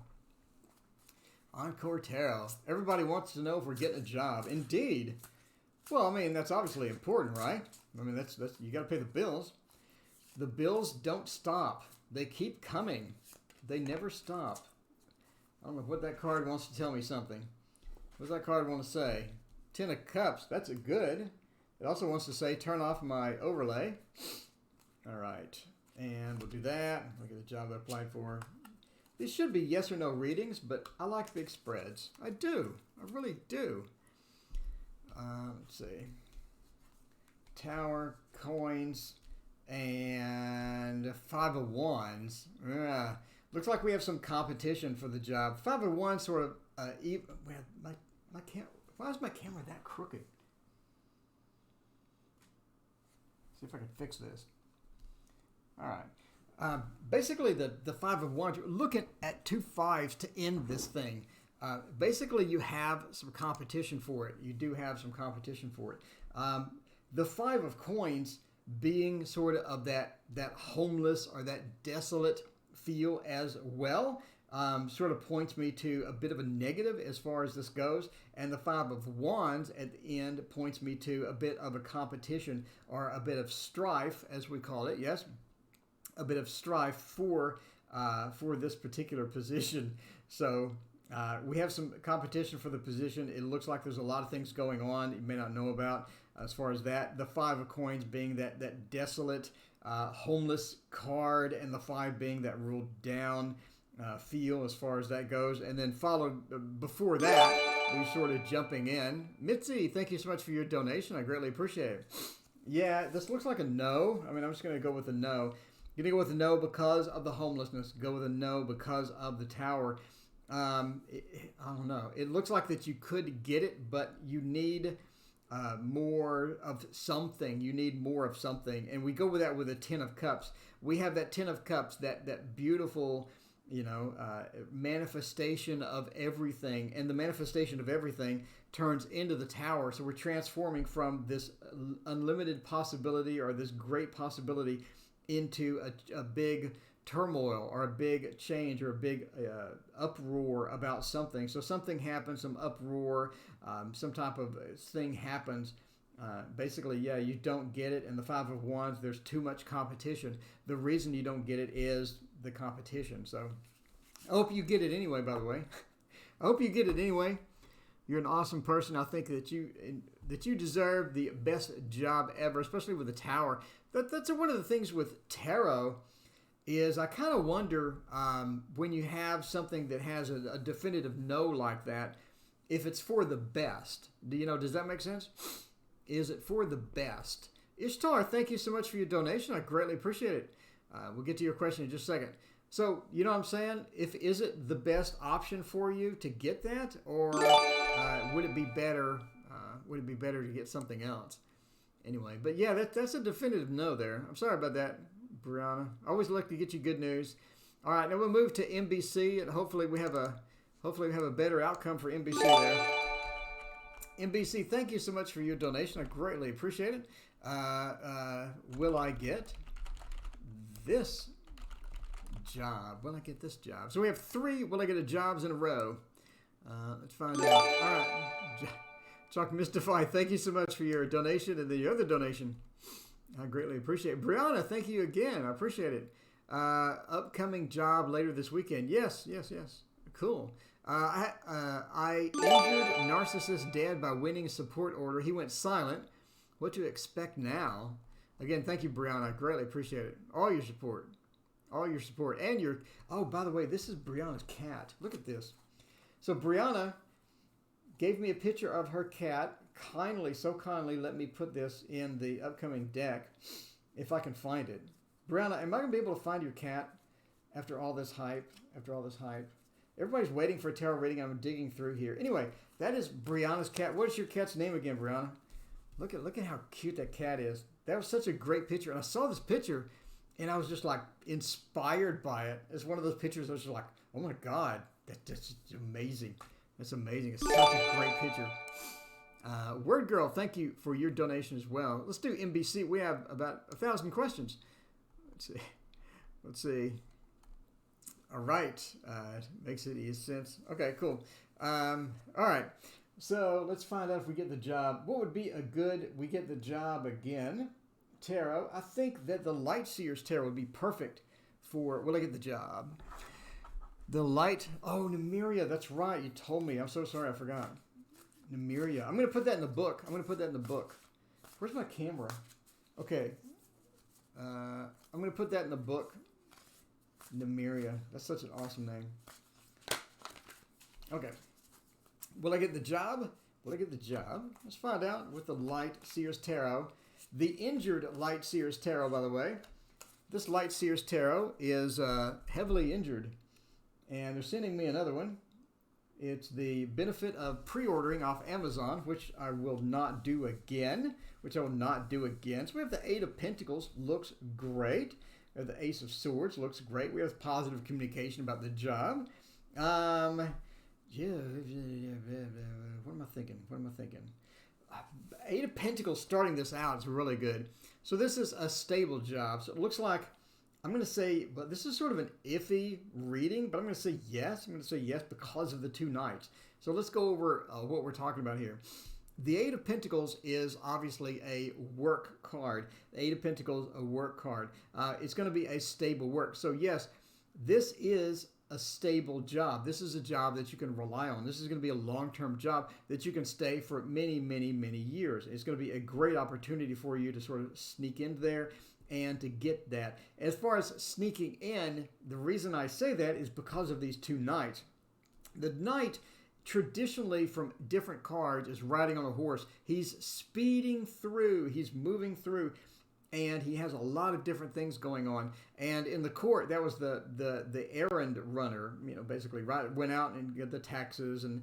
Encore Tarot. Everybody wants to know if we're getting a job. Indeed. Well, I mean, that's obviously important, right? I mean, that's you got to pay the bills. The bills don't stop. They keep coming. They never stop. I don't know what that card wants to tell me something. What does that card want to say? 10 of Cups. That's a good. It also wants to say turn off my overlay. All right. And we'll do that. Look at the job I applied for. These should be yes or no readings, but I like big spreads. I do. I really do. Let's see. Tower, coins, and 5 of Wands. Looks like we have some competition for the job. 5 of Wands sort of why is my camera that crooked? See if I can fix this. All right. Basically, the 5 of Wands, you're looking at 2 5s to end this thing. Basically, you have some competition for it. You do have some competition for it. The 5 of Coins being sort of that homeless or that desolate feel as well, sort of points me to a bit of a negative as far as this goes. And the 5 of Wands at the end points me to a bit of a competition or a bit of strife, as we call it. Yes, a bit of strife for this particular position. So we have some competition for the position. It looks like there's a lot of things going on that you may not know about as far as that. The 5 of Coins being that desolate, homeless card, and the 5 being that ruled down feel as far as that goes. And then followed before that, we sort of jumping in. Mitzi, thank you so much for your donation. I greatly appreciate it. Yeah, this looks like a no. I mean, I'm just going to go with a no. Going to go with a no because of the homelessness. Go with a no because of the Tower. I don't know. It looks like that you could get it, but you need more of something. You need more of something. And we go with that with a 10 of Cups. We have that 10 of Cups, that beautiful, manifestation of everything. And the manifestation of everything turns into the Tower. So we're transforming from this unlimited possibility or this great possibility into a big turmoil or a big change or a big uproar about something. So something happens, some uproar, some type of thing happens. Basically, yeah, you don't get it. And the 5 of Wands, there's too much competition. The reason you don't get it is the competition. So I hope you get it anyway, by the way. I hope you get it anyway. You're an awesome person. I think that you deserve the best job ever, especially with the tower. That's one of the things with tarot is I kind of wonder when you have something that has a definitive no like that, if it's for the best. Does that make sense? Is it for the best? Ishtar, thank you so much for your donation. I greatly appreciate it. We'll get to your question in just a second. So, you know what I'm saying? Is it the best option for you to get that, or would it be better? Would it be better to get something else? Anyway, but yeah, that's a definitive no there. I'm sorry about that, Brianna. I always like to get you good news. All right, now we'll move to NBC, and hopefully we have a better outcome for NBC there. NBC, thank you so much for your donation. I greatly appreciate it. Will I get this job? Will I get this job? So we have 3 will I get a jobs in a row. Let's find out. All right. Chalk Mystify, thank you so much for your donation and the other donation. I greatly appreciate it. Brianna, thank you again. I appreciate it. Upcoming job later this weekend. Yes. Cool. I injured narcissist dad by winning support order. He went silent. What to expect now? Again, thank you, Brianna. I greatly appreciate it. All your support. And your... Oh, by the way, this is Brianna's cat. Look at this. So Brianna gave me a picture of her cat. So kindly let me put this in the upcoming deck if I can find it. Brianna, am I going to be able to find your cat after all this hype? Everybody's waiting for a tarot reading. I'm digging through here. Anyway, that is Brianna's cat. What is your cat's name again, Brianna? Look at how cute that cat is. That was such a great picture. And I saw this picture, and I was just like inspired by it. It's one of those pictures I was just like, oh my God, that's amazing. That's amazing. It's such a great picture. Word Girl, thank you for your donation as well. Let's do NBC. We have about 1,000 questions. Let's see. All right. Makes it easy sense. Okay, cool. All right. So let's find out if we get the job. What would be a good we get the job again tarot? I think that the Light Seers tarot would be perfect for will I get the job. The light. Oh, Nymeria. That's right. You told me. I'm so sorry. I forgot. Nymeria. I'm going to put that in the book. Where's my camera? Okay. I'm going to put that in the book. Nymeria. That's such an awesome name. Okay. Will I get the job? Let's find out with the Light Seers Tarot. The injured Light Seers Tarot, by the way. This Light Seers Tarot is heavily injured. And they're sending me another one. It's the benefit of pre-ordering off Amazon, which I will not do again. So we have the 8 of Pentacles. Looks great. We have the Ace of Swords. Looks great. We have positive communication about the job. What am I thinking? 8 of Pentacles starting this out is really good. So this is a stable job. So it looks like, I'm going to say, but this is sort of an iffy reading, but I'm going to say yes. I'm going to say yes because of the 2 knights. So let's go over what we're talking about here. The 8 of Pentacles is obviously a work card. The 8 of Pentacles, a work card. It's going to be a stable work. So yes, this is a stable job. This is a job that you can rely on. This is going to be a long-term job that you can stay for many, many, many years. It's going to be a great opportunity for you to sort of sneak in there and to get that. As far as sneaking in, the reason I say that is because of these 2 knights. The knight, traditionally from different cards, is riding on a horse. He's speeding through. He's moving through. And he has a lot of different things going on. And in the court, that was the errand runner, basically went out and got the taxes and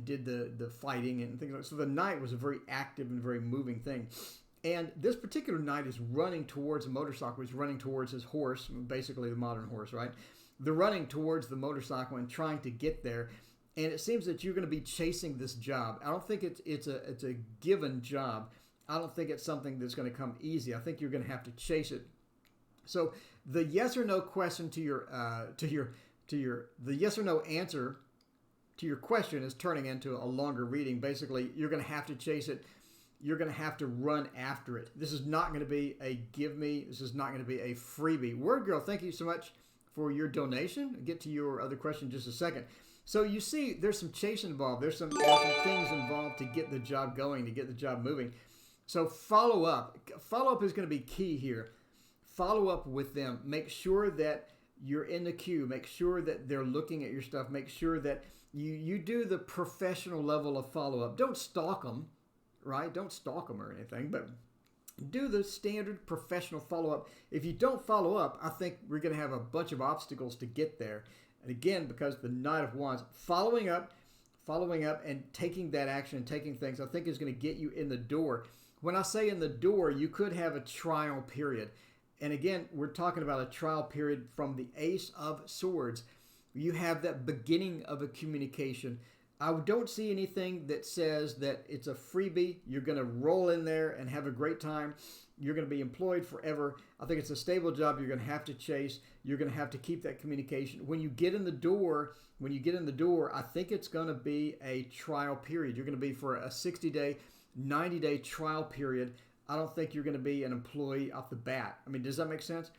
did the fighting and things like that. So the knight was a very active and very moving thing. And this particular knight is running towards a motorcycle. He's running towards his horse, basically the modern horse, right? They're running towards the motorcycle and trying to get there. And it seems that you're going to be chasing this job. I don't think it's a given job. I don't think it's something that's going to come easy. I think you're going to have to chase it. So the yes or no question the yes or no answer to your question is turning into a longer reading. Basically, you're going to have to chase it. You're going to have to run after it. This is not going to be a give me. This is not going to be a freebie. Word Girl, thank you so much for your donation. I'll get to your other question in just a second. So you see, there's some chase involved. There's some things involved to get the job going, to get the job moving. So follow up. Follow up is going to be key here. Follow up with them. Make sure that you're in the queue. Make sure that they're looking at your stuff. Make sure that you do the professional level of follow up. Don't stalk them, right? Don't stalk them or anything, but do the standard professional follow up. If you don't follow up, I think we're going to have a bunch of obstacles to get there. And again, because the Knight of Wands, following up and taking that action and taking things, I think is going to get you in the door. When I say in the door, you could have a trial period. And again, we're talking about a trial period from the Ace of Swords. You have that beginning of a communication. I don't see anything that says that it's a freebie. You're going to roll in there and have a great time. You're going to be employed forever. I think it's a stable job. You're going to have to chase. You're going to have to keep that communication. When you get in the door, I think it's going to be a trial period. You're going to be for a 60-day, 90-day trial period. I don't think you're going to be an employee off the bat. I mean, does that make sense?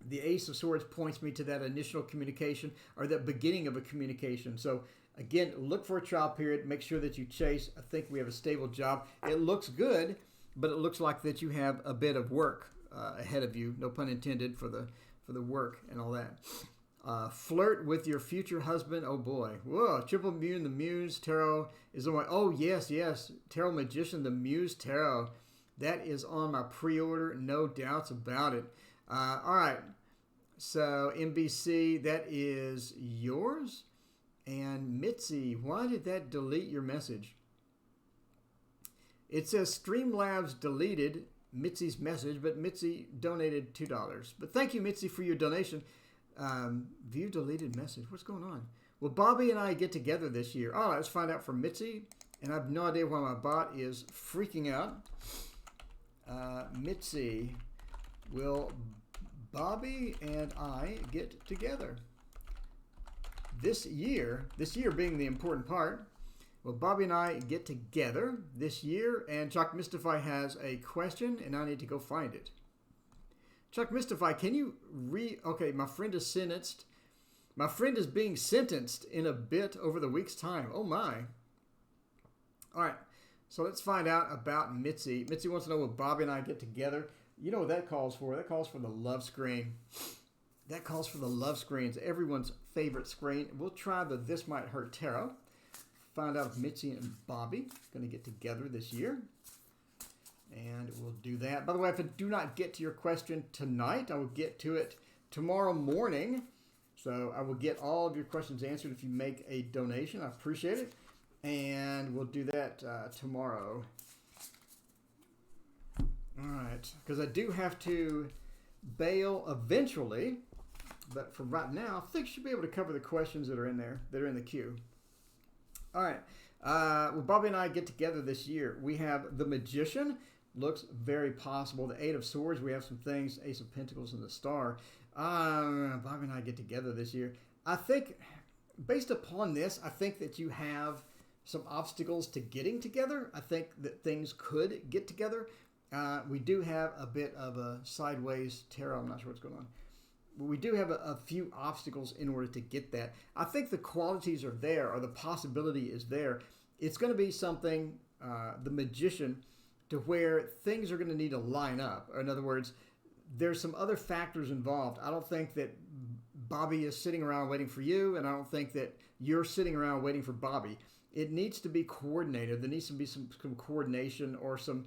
The Ace of Swords points me to that initial communication or that beginning of a communication. So again, look for a trial period. Make sure that you chase. I think we have a stable job. It looks good, but it looks like that you have a bit of work ahead of you. No pun intended for the work and all that. Flirt with your future husband. Oh boy. Whoa. Triple Moon, the Muse Tarot is on my. Oh yes. Tarot Magician, the Muse Tarot. That is on my pre-order. No doubts about it. All right. So NBC, that is yours. And Mitzi, why did that delete your message? It says Streamlabs deleted Mitzi's message, but Mitzi donated $2. But thank you, Mitzi, for your donation. View deleted message. What's going on? Well, Bobby and I get together this year. All right, let's find out from Mitzi. And I have no idea why my bot is freaking out. Mitzi, will Bobby and I get together this year being the important part? Will Bobby and I get together this year? And Chuck Mystify has a question, and I need to go find it. Chuck Mystify, can you okay, my friend is sentenced. My friend is being sentenced in a bit over the week's time. Oh my. All right. So let's find out about Mitzi. Mitzi wants to know, will Bobby and I get together? You know what that calls for? That calls for the love screen. That calls for the love screens, everyone's favorite screen. We'll try the This Might Hurt Tarot. Find out if Mitzi and Bobby are going to get together this year. And we'll do that. By the way, if I do not get to your question tonight, I will get to it tomorrow morning. So I will get all of your questions answered if you make a donation. I appreciate it. And we'll do that tomorrow. All right. Because I do have to bail eventually. But for right now, I think I should be able to cover the questions that are in there, that are in the queue. All right. Well, Bobby and I get together this year. We have the Magician. Looks very possible. The Eight of Swords. We have some things. Ace of Pentacles and the Star. Bobby and I get together this year. I think, based upon this, I think that you have some obstacles to getting together. I think that things could get together. We do have a bit of a sideways tarot. I'm not sure what's going on. But we do have a few obstacles in order to get that. I think the qualities are there, or the possibility is there. It's going to be something, the Magician, to where things are going to need to line up. Or in other words, there's some other factors involved. I don't think that Bobby is sitting around waiting for you, and I don't think that you're sitting around waiting for Bobby. It needs to be coordinated. There needs to be some coordination or some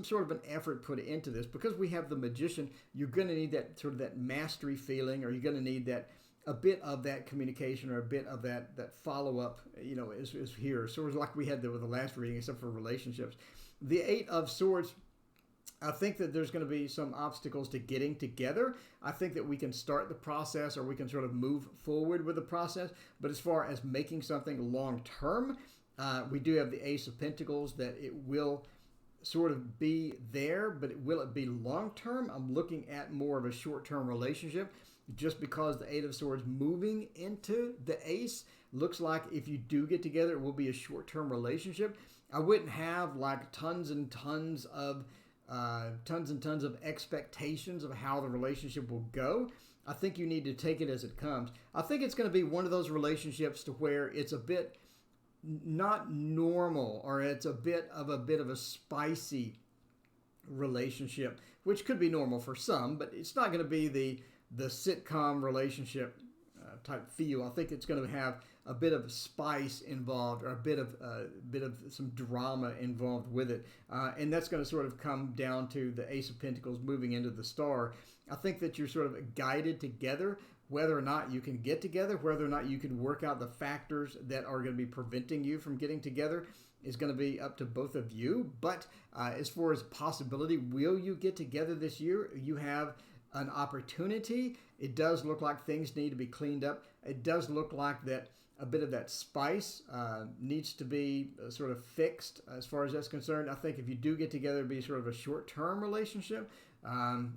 sort of an effort put into this. Because we have the Magician, you're going to need that sort of that mastery feeling, or you're going to need that a bit of that communication, or a bit of that follow-up, is here. Sort of like we had with the last reading, except for relationships. The Eight of Swords, I think that there's going to be some obstacles to getting together. I think that we can start the process, or we can sort of move forward with the process. But as far as making something long-term, we do have the Ace of Pentacles, that it will sort of be there, but will it be long-term? I'm looking at more of a short-term relationship, just because the Eight of Swords moving into the Ace looks like if you do get together, it will be a short-term relationship. I wouldn't have like tons and tons of expectations of how the relationship will go. I think you need to take it as it comes. I think it's going to be one of those relationships to where it's a bit not normal, or it's a bit of a spicy relationship, which could be normal for some, but it's not going to be the sitcom relationship type feel. I think it's going to have a bit of spice involved, or a bit of some drama involved with it, and that's going to sort of come down to the Ace of Pentacles moving into the Star. I think that you're sort of guided together. Whether or not you can get together, whether or not you can work out the factors that are going to be preventing you from getting together, is going to be up to both of you. But as far as possibility, will you get together this year? You have an opportunity. It does look like things need to be cleaned up. It does look like that a bit of that spice needs to be sort of fixed as far as that's concerned. I think if you do get together, it'd be sort of a short-term relationship.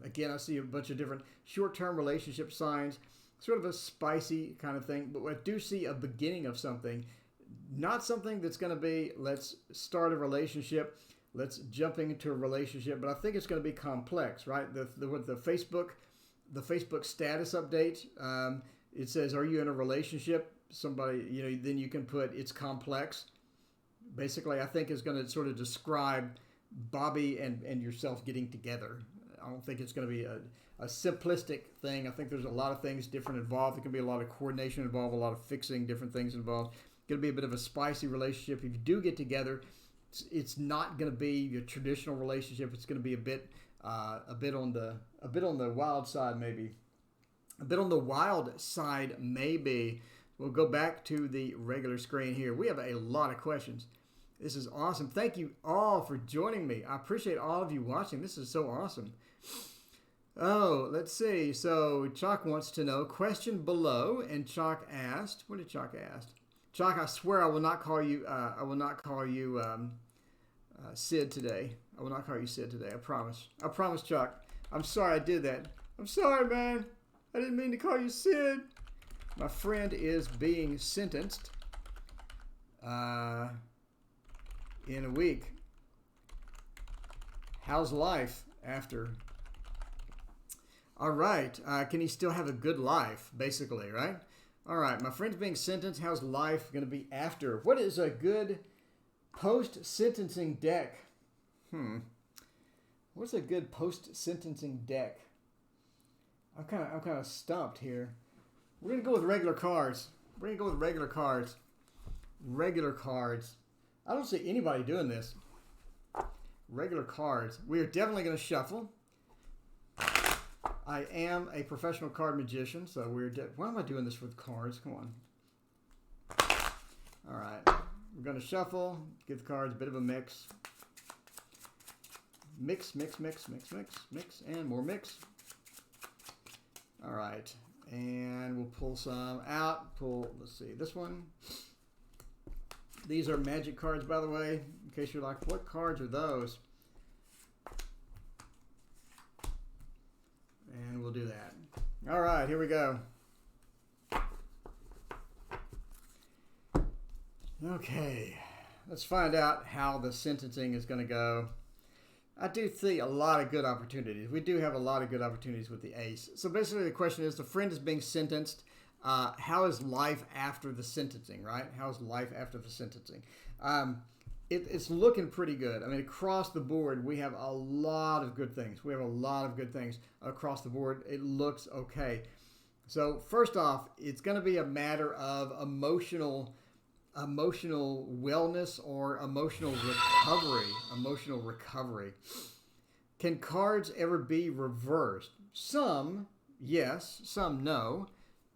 Again, I see a bunch of different short-term relationship signs, sort of a spicy kind of thing. But I do see a beginning of something, not something that's going to be, let's start a relationship, let's jumping into a relationship, but I think it's going to be complex, right? With the Facebook status update, it says, are you in a relationship? Somebody, then you can put, it's complex. Basically, I think is going to sort of describe Bobby and yourself getting together. I don't think it's going to be a simplistic thing. I think there's a lot of things different involved. There can be a lot of coordination involved, a lot of fixing different things involved. It's going to be a bit of a spicy relationship. If you do get together, it's not going to be your traditional relationship. It's going to be a bit on the wild side, maybe. A bit on the wild side, maybe. We'll go back to the regular screen here. We have a lot of questions. This is awesome. Thank you all for joining me. I appreciate all of you watching. This is so awesome. Oh, let's see. So Chalk wants to know, question below, and Chalk asked, what did Chalk ask? Chalk, I swear I will not call you, Sid today. I will not call you Sid today. I promise. I promise, Chalk. I'm sorry I did that. I'm sorry, man. I didn't mean to call you Sid. My friend is being sentenced in a week. How's life after? All right. Can he still have a good life, basically, right? All right. My friend's being sentenced. How's life going to be after? What is a good post-sentencing deck? What's a good post-sentencing deck? I'm kind of stumped here. We're going to go with regular cards. Regular cards. I don't see anybody doing this. Regular cards. We are definitely going to shuffle. I am a professional card magician, so why am I doing this with cards? Come on. All right. We're going to shuffle. Give the cards a bit of a mix. Mix, and more mix. All right. And we'll pull some out. Let's see, this one. These are magic cards, by the way, in case you're like, what cards are those? And we'll do that. All right, here we go. Okay, let's find out how the sentencing is going to go. I do see a lot of good opportunities. We do have a lot of good opportunities with the ace. So basically the question is, the friend is being sentenced. How is life after the sentencing, right? How's life after the sentencing? It's looking pretty good. I mean, across the board, we have a lot of good things. We have a lot of good things across the board. It looks okay. So first off, it's going to be a matter of emotional wellness or emotional recovery. Can cards ever be reversed? Some, yes. Some, no.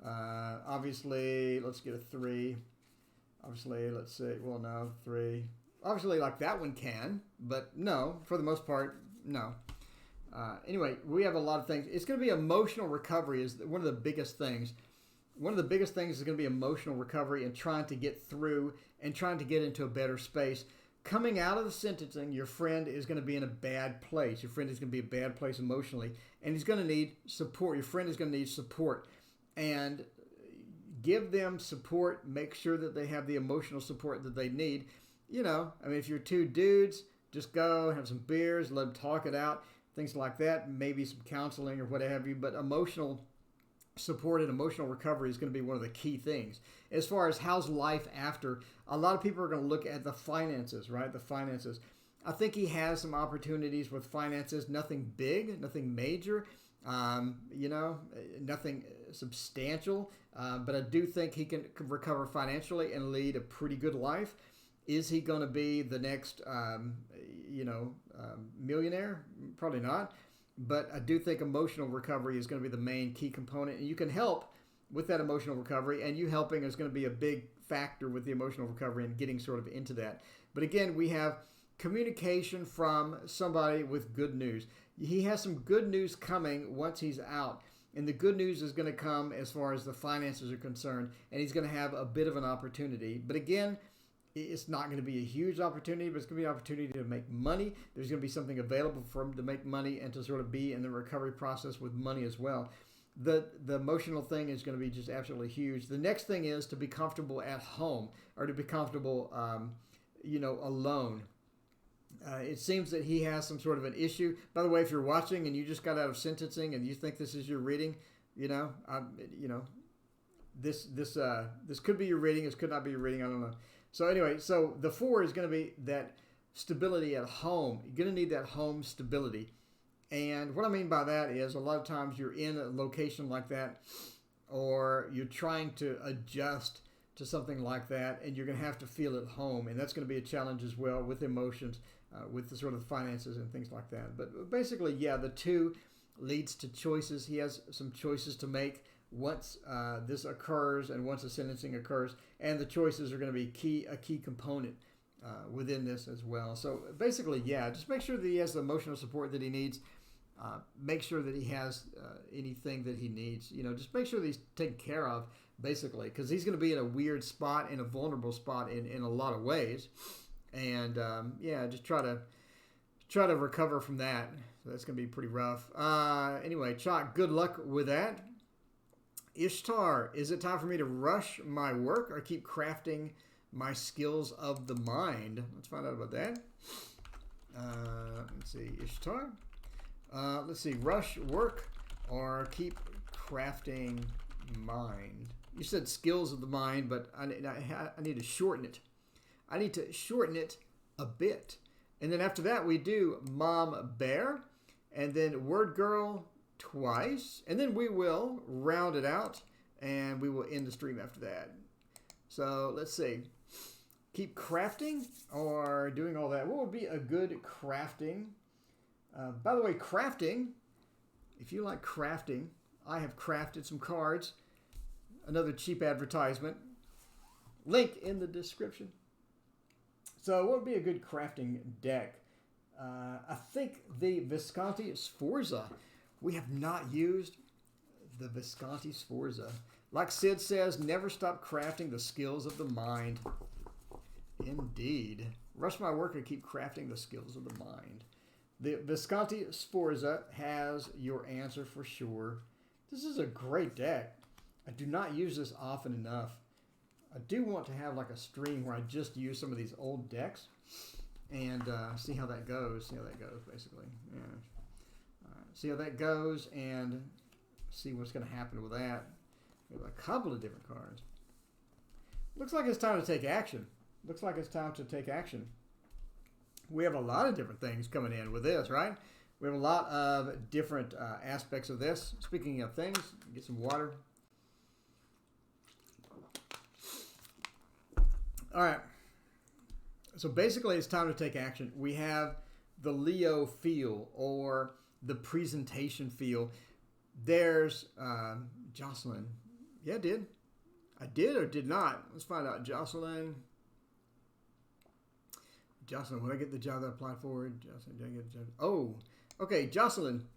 Obviously, let's get a 3. Obviously, let's see. Well, no, 3. Obviously, like that one can, but no. For the most part, no. Anyway, we have a lot of things. It's going to be emotional recovery is one of the biggest things. One of the biggest things is going to be emotional recovery and trying to get through and trying to get into a better space. Coming out of the sentencing, your friend is going to be in a bad place. Your friend is going to be in a bad place emotionally, and he's going to need support. Your friend is going to need support. And give them support. Make sure that they have the emotional support that they need. I mean, if you're two dudes, just go have some beers, let them talk it out, things like that. Maybe some counseling or what have you. But emotional support and emotional recovery is going to be one of the key things. As far as how's life after, a lot of people are going to look at the finances, right? The finances. I think he has some opportunities with finances, nothing big, nothing major, nothing substantial, but I do think he can recover financially and lead a pretty good life. Is he going to be the next, millionaire? Probably not. But I do think emotional recovery is going to be the main key component, and you can help with that emotional recovery, and you helping is going to be a big factor with the emotional recovery and getting sort of into that. But again, we have communication from somebody with good news. He has some good news coming once he's out, and the good news is going to come as far as the finances are concerned, and he's going to have a bit of an opportunity. But again, it's not going to be a huge opportunity, but it's going to be an opportunity to make money. There's going to be something available for him to make money and to sort of be in the recovery process with money as well. The emotional thing is going to be just absolutely huge. The next thing is to be comfortable at home, or to be comfortable, alone. It seems that he has some sort of an issue. By the way, if you're watching and you just got out of sentencing and you think this is your reading, this could be your reading. This could not be your reading. I don't know. So anyway, so the 4 is going to be that stability at home. You're going to need that home stability. And what I mean by that is a lot of times you're in a location like that, or you're trying to adjust to something like that, and you're going to have to feel at home. And that's going to be a challenge as well with emotions, with the sort of finances and things like that. But basically, yeah, the 2 leads to choices. He has some choices to make once this occurs and once the sentencing occurs, and the choices are going to be a key component within this as well. So basically, yeah, just make sure that he has the emotional support that he needs. Make sure that he has anything that he needs. Just make sure that he's taken care of, basically, because he's going to be in a weird spot, in a vulnerable spot in a lot of ways. And just try to recover from that. So that's going to be pretty rough. Anyway, Chalk, good luck with that. Ishtar, is it time for me to rush my work or keep crafting my skills of the mind? Let's find out about that. Let's see, Ishtar. Let's see, rush work or keep crafting mind. You said skills of the mind, but I need to shorten it. I need to shorten it a bit. And then after that, we do Mom Bear, and then Word Girl twice, and then we will round it out, and we will end the stream after that. So let's see. Keep crafting or doing all that. What would be a good crafting? By the way, crafting, if you like crafting, I have crafted some cards. Another cheap advertisement. Link in the description. So what would be a good crafting deck? I think the Visconti Sforza. We have not used the Visconti Sforza. Like Sid says, never stop crafting the skills of the mind. Indeed. Rush my work and keep crafting the skills of the mind. The Visconti Sforza has your answer for sure. This is a great deck. I do not use this often enough. I do want to have like a stream where I just use some of these old decks and see how that goes. See how that goes, basically. Yeah. See how that goes and see what's going to happen with that. We have a couple of different cards. Looks like it's time to take action. Looks like it's time to take action. We have a lot of different things coming in with this, right? We have a lot of different aspects of this. Speaking of things, get some water. All right. So basically, it's time to take action. We have the Leo feel, or the presentation feel. There's Jocelyn. Yeah, I did. I did or did not. Let's find out. Jocelyn, will I get the job that I applied for? Jocelyn, did I get the job? Oh, okay. Jocelyn,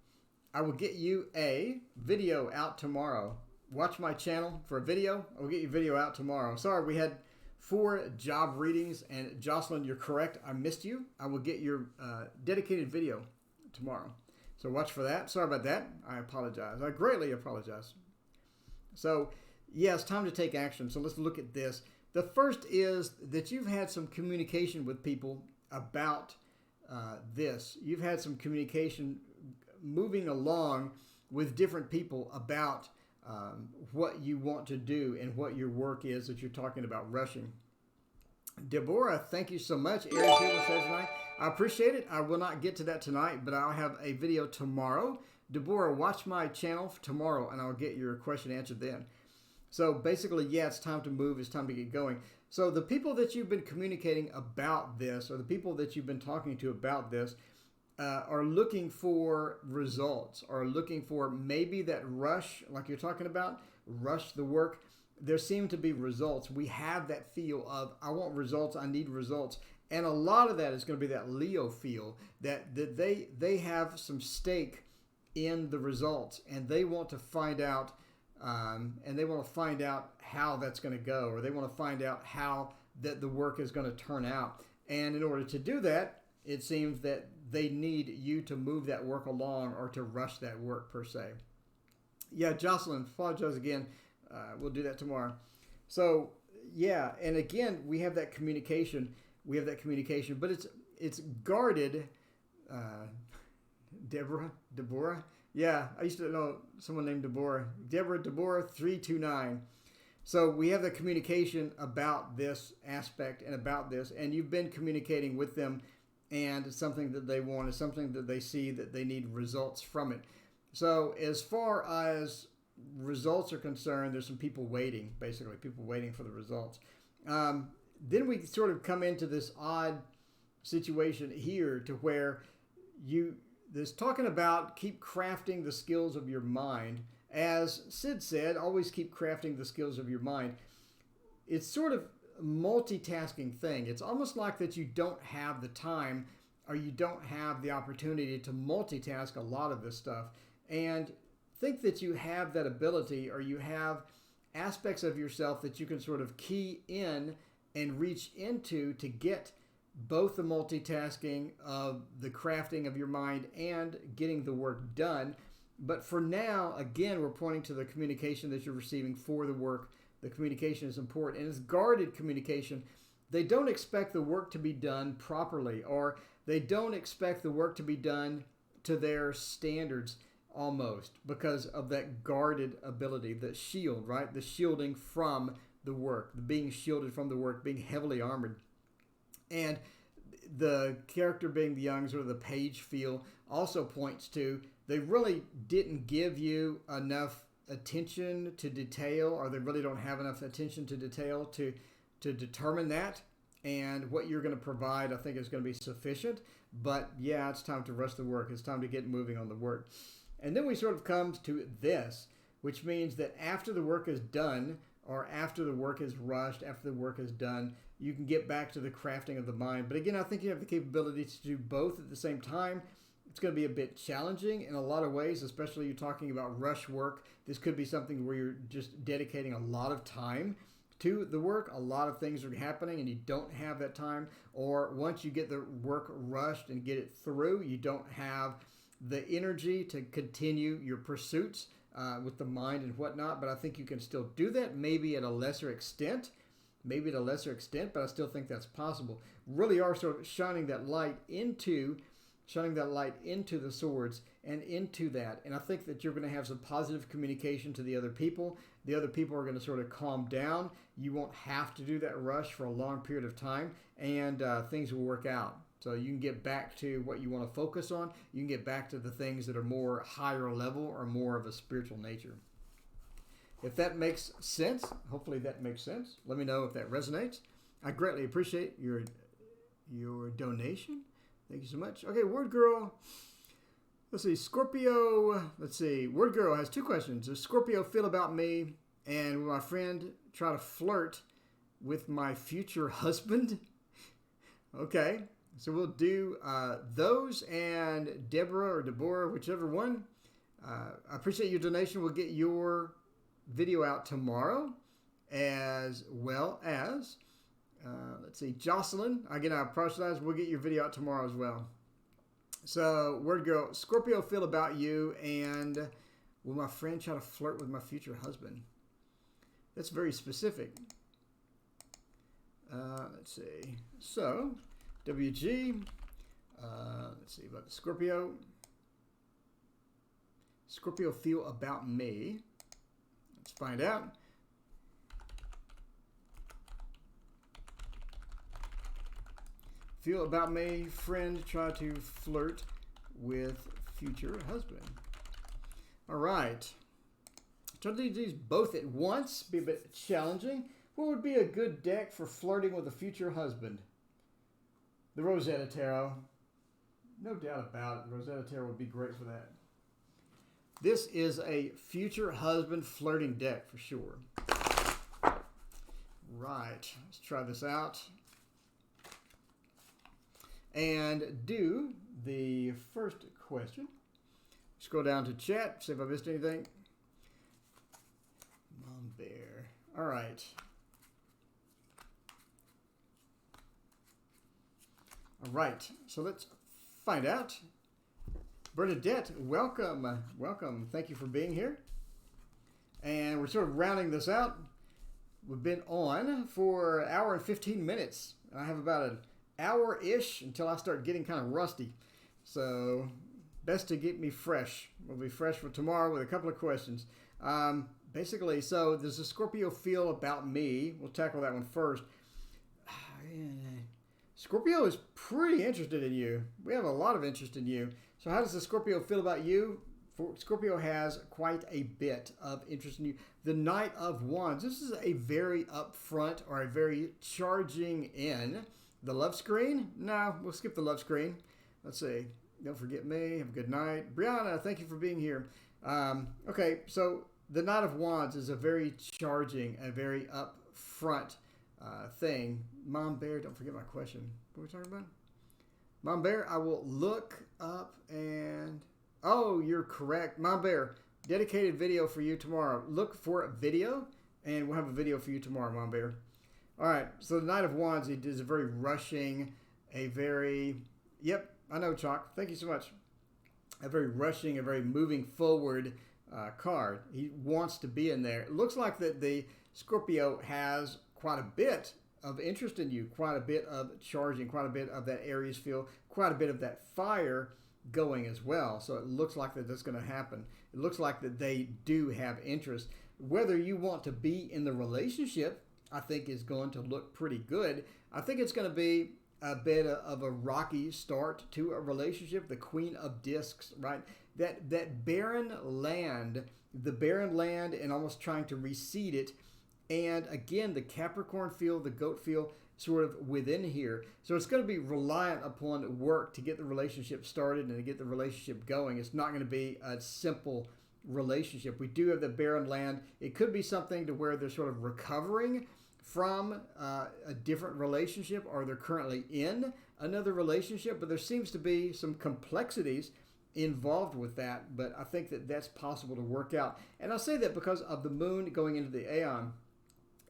I will get you a video out tomorrow. Watch my channel for a video. I will get you a video out tomorrow. Sorry, we had 4 job readings, and Jocelyn, you're correct. I missed you. I will get your dedicated video tomorrow. So watch for that. Sorry about that. I apologize. I greatly apologize. So, yeah, it's time to take action. So let's look at this. The first is that you've had some communication with people about this. You've had some communication moving along with different people about what you want to do and what your work is that you're talking about rushing. Deborah, thank you so much. Aries here with says tonight. I appreciate it. I will not get to that tonight, but I'll have a video tomorrow. Deborah, watch my channel tomorrow, and I'll get your question answered then. So basically, yeah, it's time to move. It's time to get going. So the people that you've been communicating about this, or the people that you've been talking to about this, are looking for results, are looking for maybe that rush, like you're talking about, rush the work. There seem to be results. We have that feel of, I want results, I need results. And a lot of that is going to be that Leo feel, that they have some stake in the results, and they want to find out, how that's going to go, or they want to find out how that the work is going to turn out. And in order to do that, it seems that they need you to move that work along or to rush that work per se. Yeah, Jocelyn, apologize again. We'll do that tomorrow. So yeah, and again, we have that communication. But it's guarded. Deborah. Yeah, I used to know someone named Deborah. Deborah 329. So we have the communication about this aspect and about this, and you've been communicating with them, and it's something that they want, it's something that they see that they need results from it. So as far as results are concerned, there's some people waiting, basically, people waiting for the results. Then we sort of come into this odd situation here to where there's talking about keep crafting the skills of your mind. As Sid said, always keep crafting the skills of your mind. It's sort of a multitasking thing. It's almost like that you don't have the time or you don't have the opportunity to multitask a lot of this stuff. And think that you have that ability, or you have aspects of yourself that you can sort of key in and reach into to get both the multitasking of the crafting of your mind and getting the work done. But for now, again, we're pointing to the communication that you're receiving for the work. The communication is important, and it's guarded communication. They don't expect the work to be done properly, or they don't expect the work to be done to their standards almost, because of that guarded ability, the shield, right? The shielding from the work, the being shielded from the work, being heavily armored. And the character being the Youngs, or the page feel, also points to they really didn't give you enough attention to detail, or they really don't have enough attention to detail to determine that. And what you're going to provide, I think, is going to be sufficient. But yeah, it's time to rush the work. It's time to get moving on the work. And then we sort of come to this, which means that after the work is done, or after the work is rushed, after the work is done, you can get back to the crafting of the mind. But again, I think you have the capability to do both at the same time. It's going to be a bit challenging in a lot of ways, especially you're talking about rush work. This could be something where you're just dedicating a lot of time to the work. A lot of things are happening and you don't have that time. Or once you get the work rushed and get it through, you don't have the energy to continue your pursuits with the mind and whatnot. But I think you can still do that, maybe at a lesser extent. But I still think that's possible. Really are sort of shining that light into the swords and into that. And I think that you're going to have some positive communication to the other people. The other people are going to sort of calm down. You won't have to do that rush for a long period of time, and things will work out. So you can get back to what you want to focus on. You can get back to the things that are more higher level or more of a spiritual nature. If that makes sense, hopefully that makes sense. Let me know if that resonates. I greatly appreciate your donation. Thank you so much. Okay, Word Girl. Let's see, Scorpio. Let's see, Word Girl has two questions. Does Scorpio feel about me, and will my friend try to flirt with my future husband? Okay, so we'll do those, and Deborah, whichever one. I appreciate your donation. We'll get your video out tomorrow, as well as let's see, Jocelyn. Again, I apologize. We'll get your video out tomorrow as well. So, Word Girl, Scorpio feel about you, and will my friend try to flirt with my future husband? That's very specific. Let's see. So, WG. Let's see about the Scorpio. Scorpio feel about me. Let's find out. Feel about me, friend, try to flirt with future husband. All right. Try to do these both at once, be a bit challenging. What would be a good deck for flirting with a future husband? The Rosetta Tarot. No doubt about it. The Rosetta Tarot would be great for that. This is a future husband flirting deck for sure. Right. Let's try this out. And do the first question. Scroll down to chat, see if I missed anything. Mom Bear. All right. All right. So let's find out. Bernadette, welcome. Welcome. Thank you for being here. And we're sort of rounding this out. We've been on for an hour and 15 minutes. I have about an hour-ish until I start getting kind of rusty. So best to get me fresh. We'll be fresh for tomorrow with a couple of questions. Basically, so does the Scorpio feel about me? We'll tackle that one first. Scorpio is pretty interested in you. We have a lot of interest in you. So how does the Scorpio feel about you? Scorpio has quite a bit of interest in you. The Knight of Wands. This is a very upfront or a very charging in. The love screen? No, we'll skip the love screen. Let's see. Don't forget me. Have a good night. Brianna, thank you for being here. Okay, so the Knight of Wands is a very charging, a very upfront thing. Mom Bear, don't forget my question. What are we talking about? Mom Bear, I will look up and... Oh, you're correct. Mom Bear, dedicated video for you tomorrow. Look for a video, and we'll have a video for you tomorrow, Mom Bear. All right, so the Knight of Wands, it is a very rushing, a very... Yep, I know, Chalk. Thank you so much. A very rushing, a very moving forward card. He wants to be in there. It looks like that the Scorpio has quite a bit of interest in you, quite a bit of charging, quite a bit of that Aries feel, quite a bit of that fire going as well. So it looks like that that's going to happen. It looks like that they do have interest. Whether you want to be in the relationship, I think is going to look pretty good. I think it's going to be a bit of a rocky start to a relationship. The Queen of Discs, right? That barren land, the barren land and almost trying to reseed it. And again, the Capricorn feel, the goat feel sort of within here. So it's going to be reliant upon work to get the relationship started and to get the relationship going. It's not going to be a simple relationship. We do have the barren land. It could be something to where they're sort of recovering from a different relationship or they're currently in another relationship, but there seems to be some complexities involved with that, but I think that that's possible to work out. And I say that because of the moon going into the Aeon.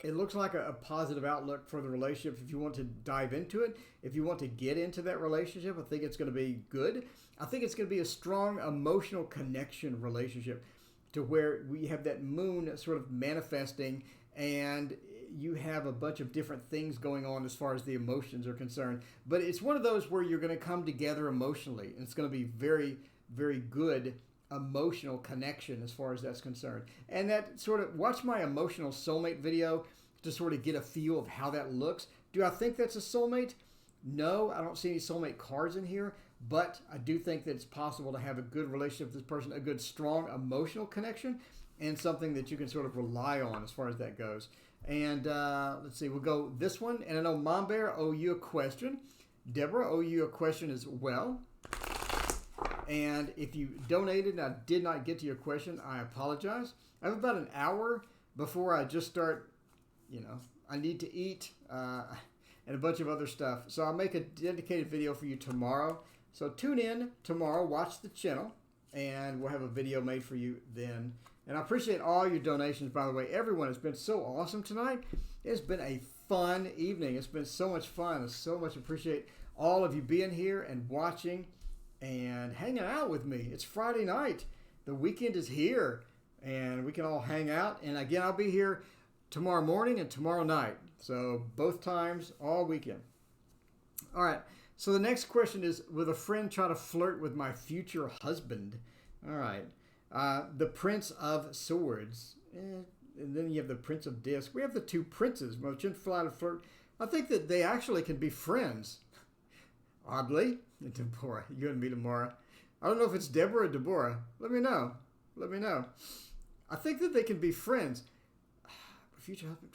It looks like a positive outlook for the relationship if you want to dive into it. If you want to get into that relationship, I think it's going to be good. I think it's going to be a strong emotional connection relationship to where we have that moon sort of manifesting and you have a bunch of different things going on as far as the emotions are concerned. But it's one of those where you're going to come together emotionally. And it's going to be very, very good emotional connection as far as that's concerned. And that sort of, watch my emotional soulmate video to sort of get a feel of how that looks. Do I think that's a soulmate? No, I don't see any soulmate cards in here, but I do think that it's possible to have a good relationship with this person, a good strong emotional connection, and something that you can sort of rely on as far as that goes. And let's see, we'll go this one. And I know Mom Bear owe you a question. Deborah owe you a question as well. And if you donated and I did not get to your question, I apologize. I have about an hour before I just start, I need to eat and a bunch of other stuff. So I'll make a dedicated video for you tomorrow. So tune in tomorrow, watch the channel, and we'll have a video made for you then. And I appreciate all your donations, by the way. Everyone has been so awesome tonight. It's been a fun evening. It's been so much fun. I so much appreciate all of you being here and watching and hanging out with me. It's Friday night. The weekend is here, and we can all hang out. And again, I'll be here tomorrow morning and tomorrow night. So both times, all weekend. All right. So the next question is, will a friend try to flirt with my future husband? All right. The Prince of Swords. and then you have the Prince of Disc. We have the two princes, Magician, Flight, and Flirt. I think that they actually can be friends. Oddly, Deborah, you and me tomorrow. I don't know if it's Deborah or Deborah. Let me know. Let me know. I think that they can be friends. Future husband.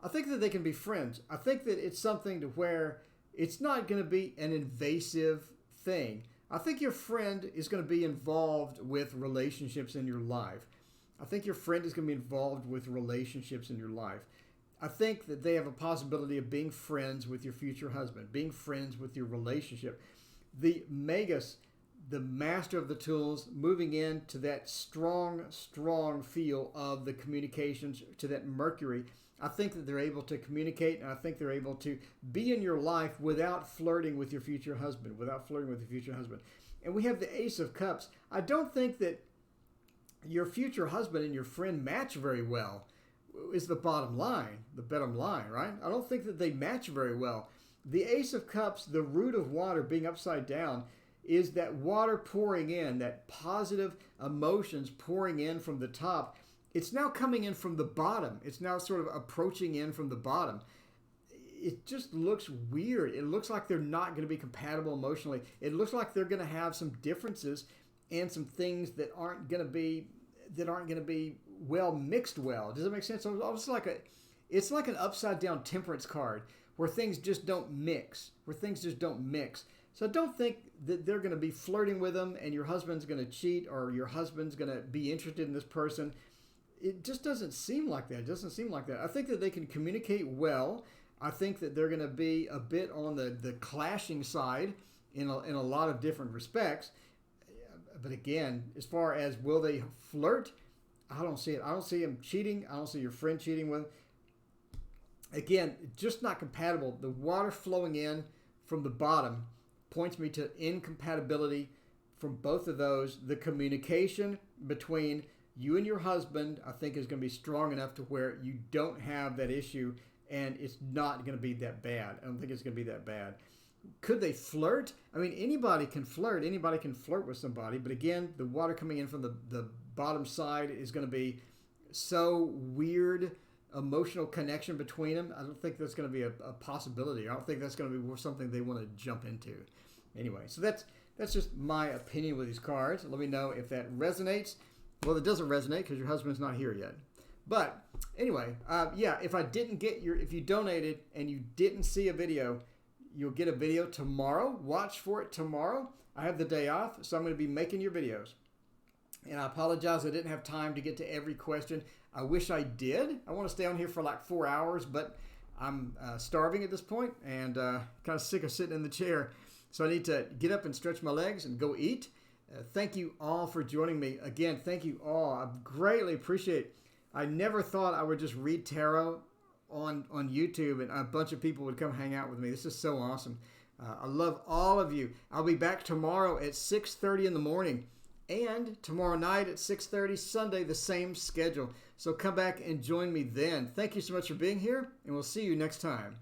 I think that they can be friends. I think that it's something to where it's not going to be an invasive thing. I think your friend is going to be involved with relationships in your life. I think your friend is going to be involved with relationships in your life. I think that they have a possibility of being friends with your future husband, being friends with your relationship. The Magus, the master of the tools, moving into that strong feel of the communications, to that Mercury. I think that they're able to communicate, and I think they're able to be in your life without flirting with your future husband, And we have the Ace of Cups. I don't think that your future husband and your friend match very well, is the bottom line, right? I don't think that they match very well. The Ace of Cups, the root of water being upside down, is that water pouring in, that positive emotions pouring in from the top. It's now coming in from the bottom. It's now sort of approaching in from the bottom. It just looks weird. It looks like they're not going to be compatible emotionally. It looks like they're going to have some differences and some things that aren't going to be well mixed well. Does that make sense? It's like an upside down temperance card where things just don't mix. So I don't think that they're going to be flirting with them and your husband's going to cheat or your husband's going to be interested in this person. It just doesn't seem like that. I think that they can communicate well. I think that they're going to be a bit on the clashing side in a lot of different respects. But again, as far as will they flirt, I don't see it. I don't see him cheating. I don't see your friend cheating with him. Again, just not compatible. The water flowing in from the bottom points me to incompatibility from both of those. The communication between you and your husband, I think, is going to be strong enough to where you don't have that issue, and it's not going to be that bad. I don't think it's going to be that bad. Could they flirt? I mean, anybody can flirt. Anybody can flirt with somebody. But again, the water coming in from the bottom side is going to be so weird, emotional connection between them. I don't think that's going to be a possibility. I don't think that's going to be something they want to jump into. Anyway, so that's just my opinion with these cards. Let me know if that resonates. Well, it doesn't resonate because your husband's not here yet. But anyway, if you donated and you didn't see a video, you'll get a video tomorrow. Watch for it tomorrow. I have the day off, so I'm going to be making your videos. And I apologize I didn't have time to get to every question. I wish I did. I want to stay on here for like 4 hours, but I'm starving at this point and kind of sick of sitting in the chair. So I need to get up and stretch my legs and go eat. Thank you all for joining me. Again, thank you all. I greatly appreciate it. I never thought I would just read tarot on YouTube and a bunch of people would come hang out with me. This is so awesome. I love all of you. I'll be back tomorrow at 6:30 in the morning and tomorrow night at 6:30, Sunday, the same schedule. So come back and join me then. Thank you so much for being here, and we'll see you next time.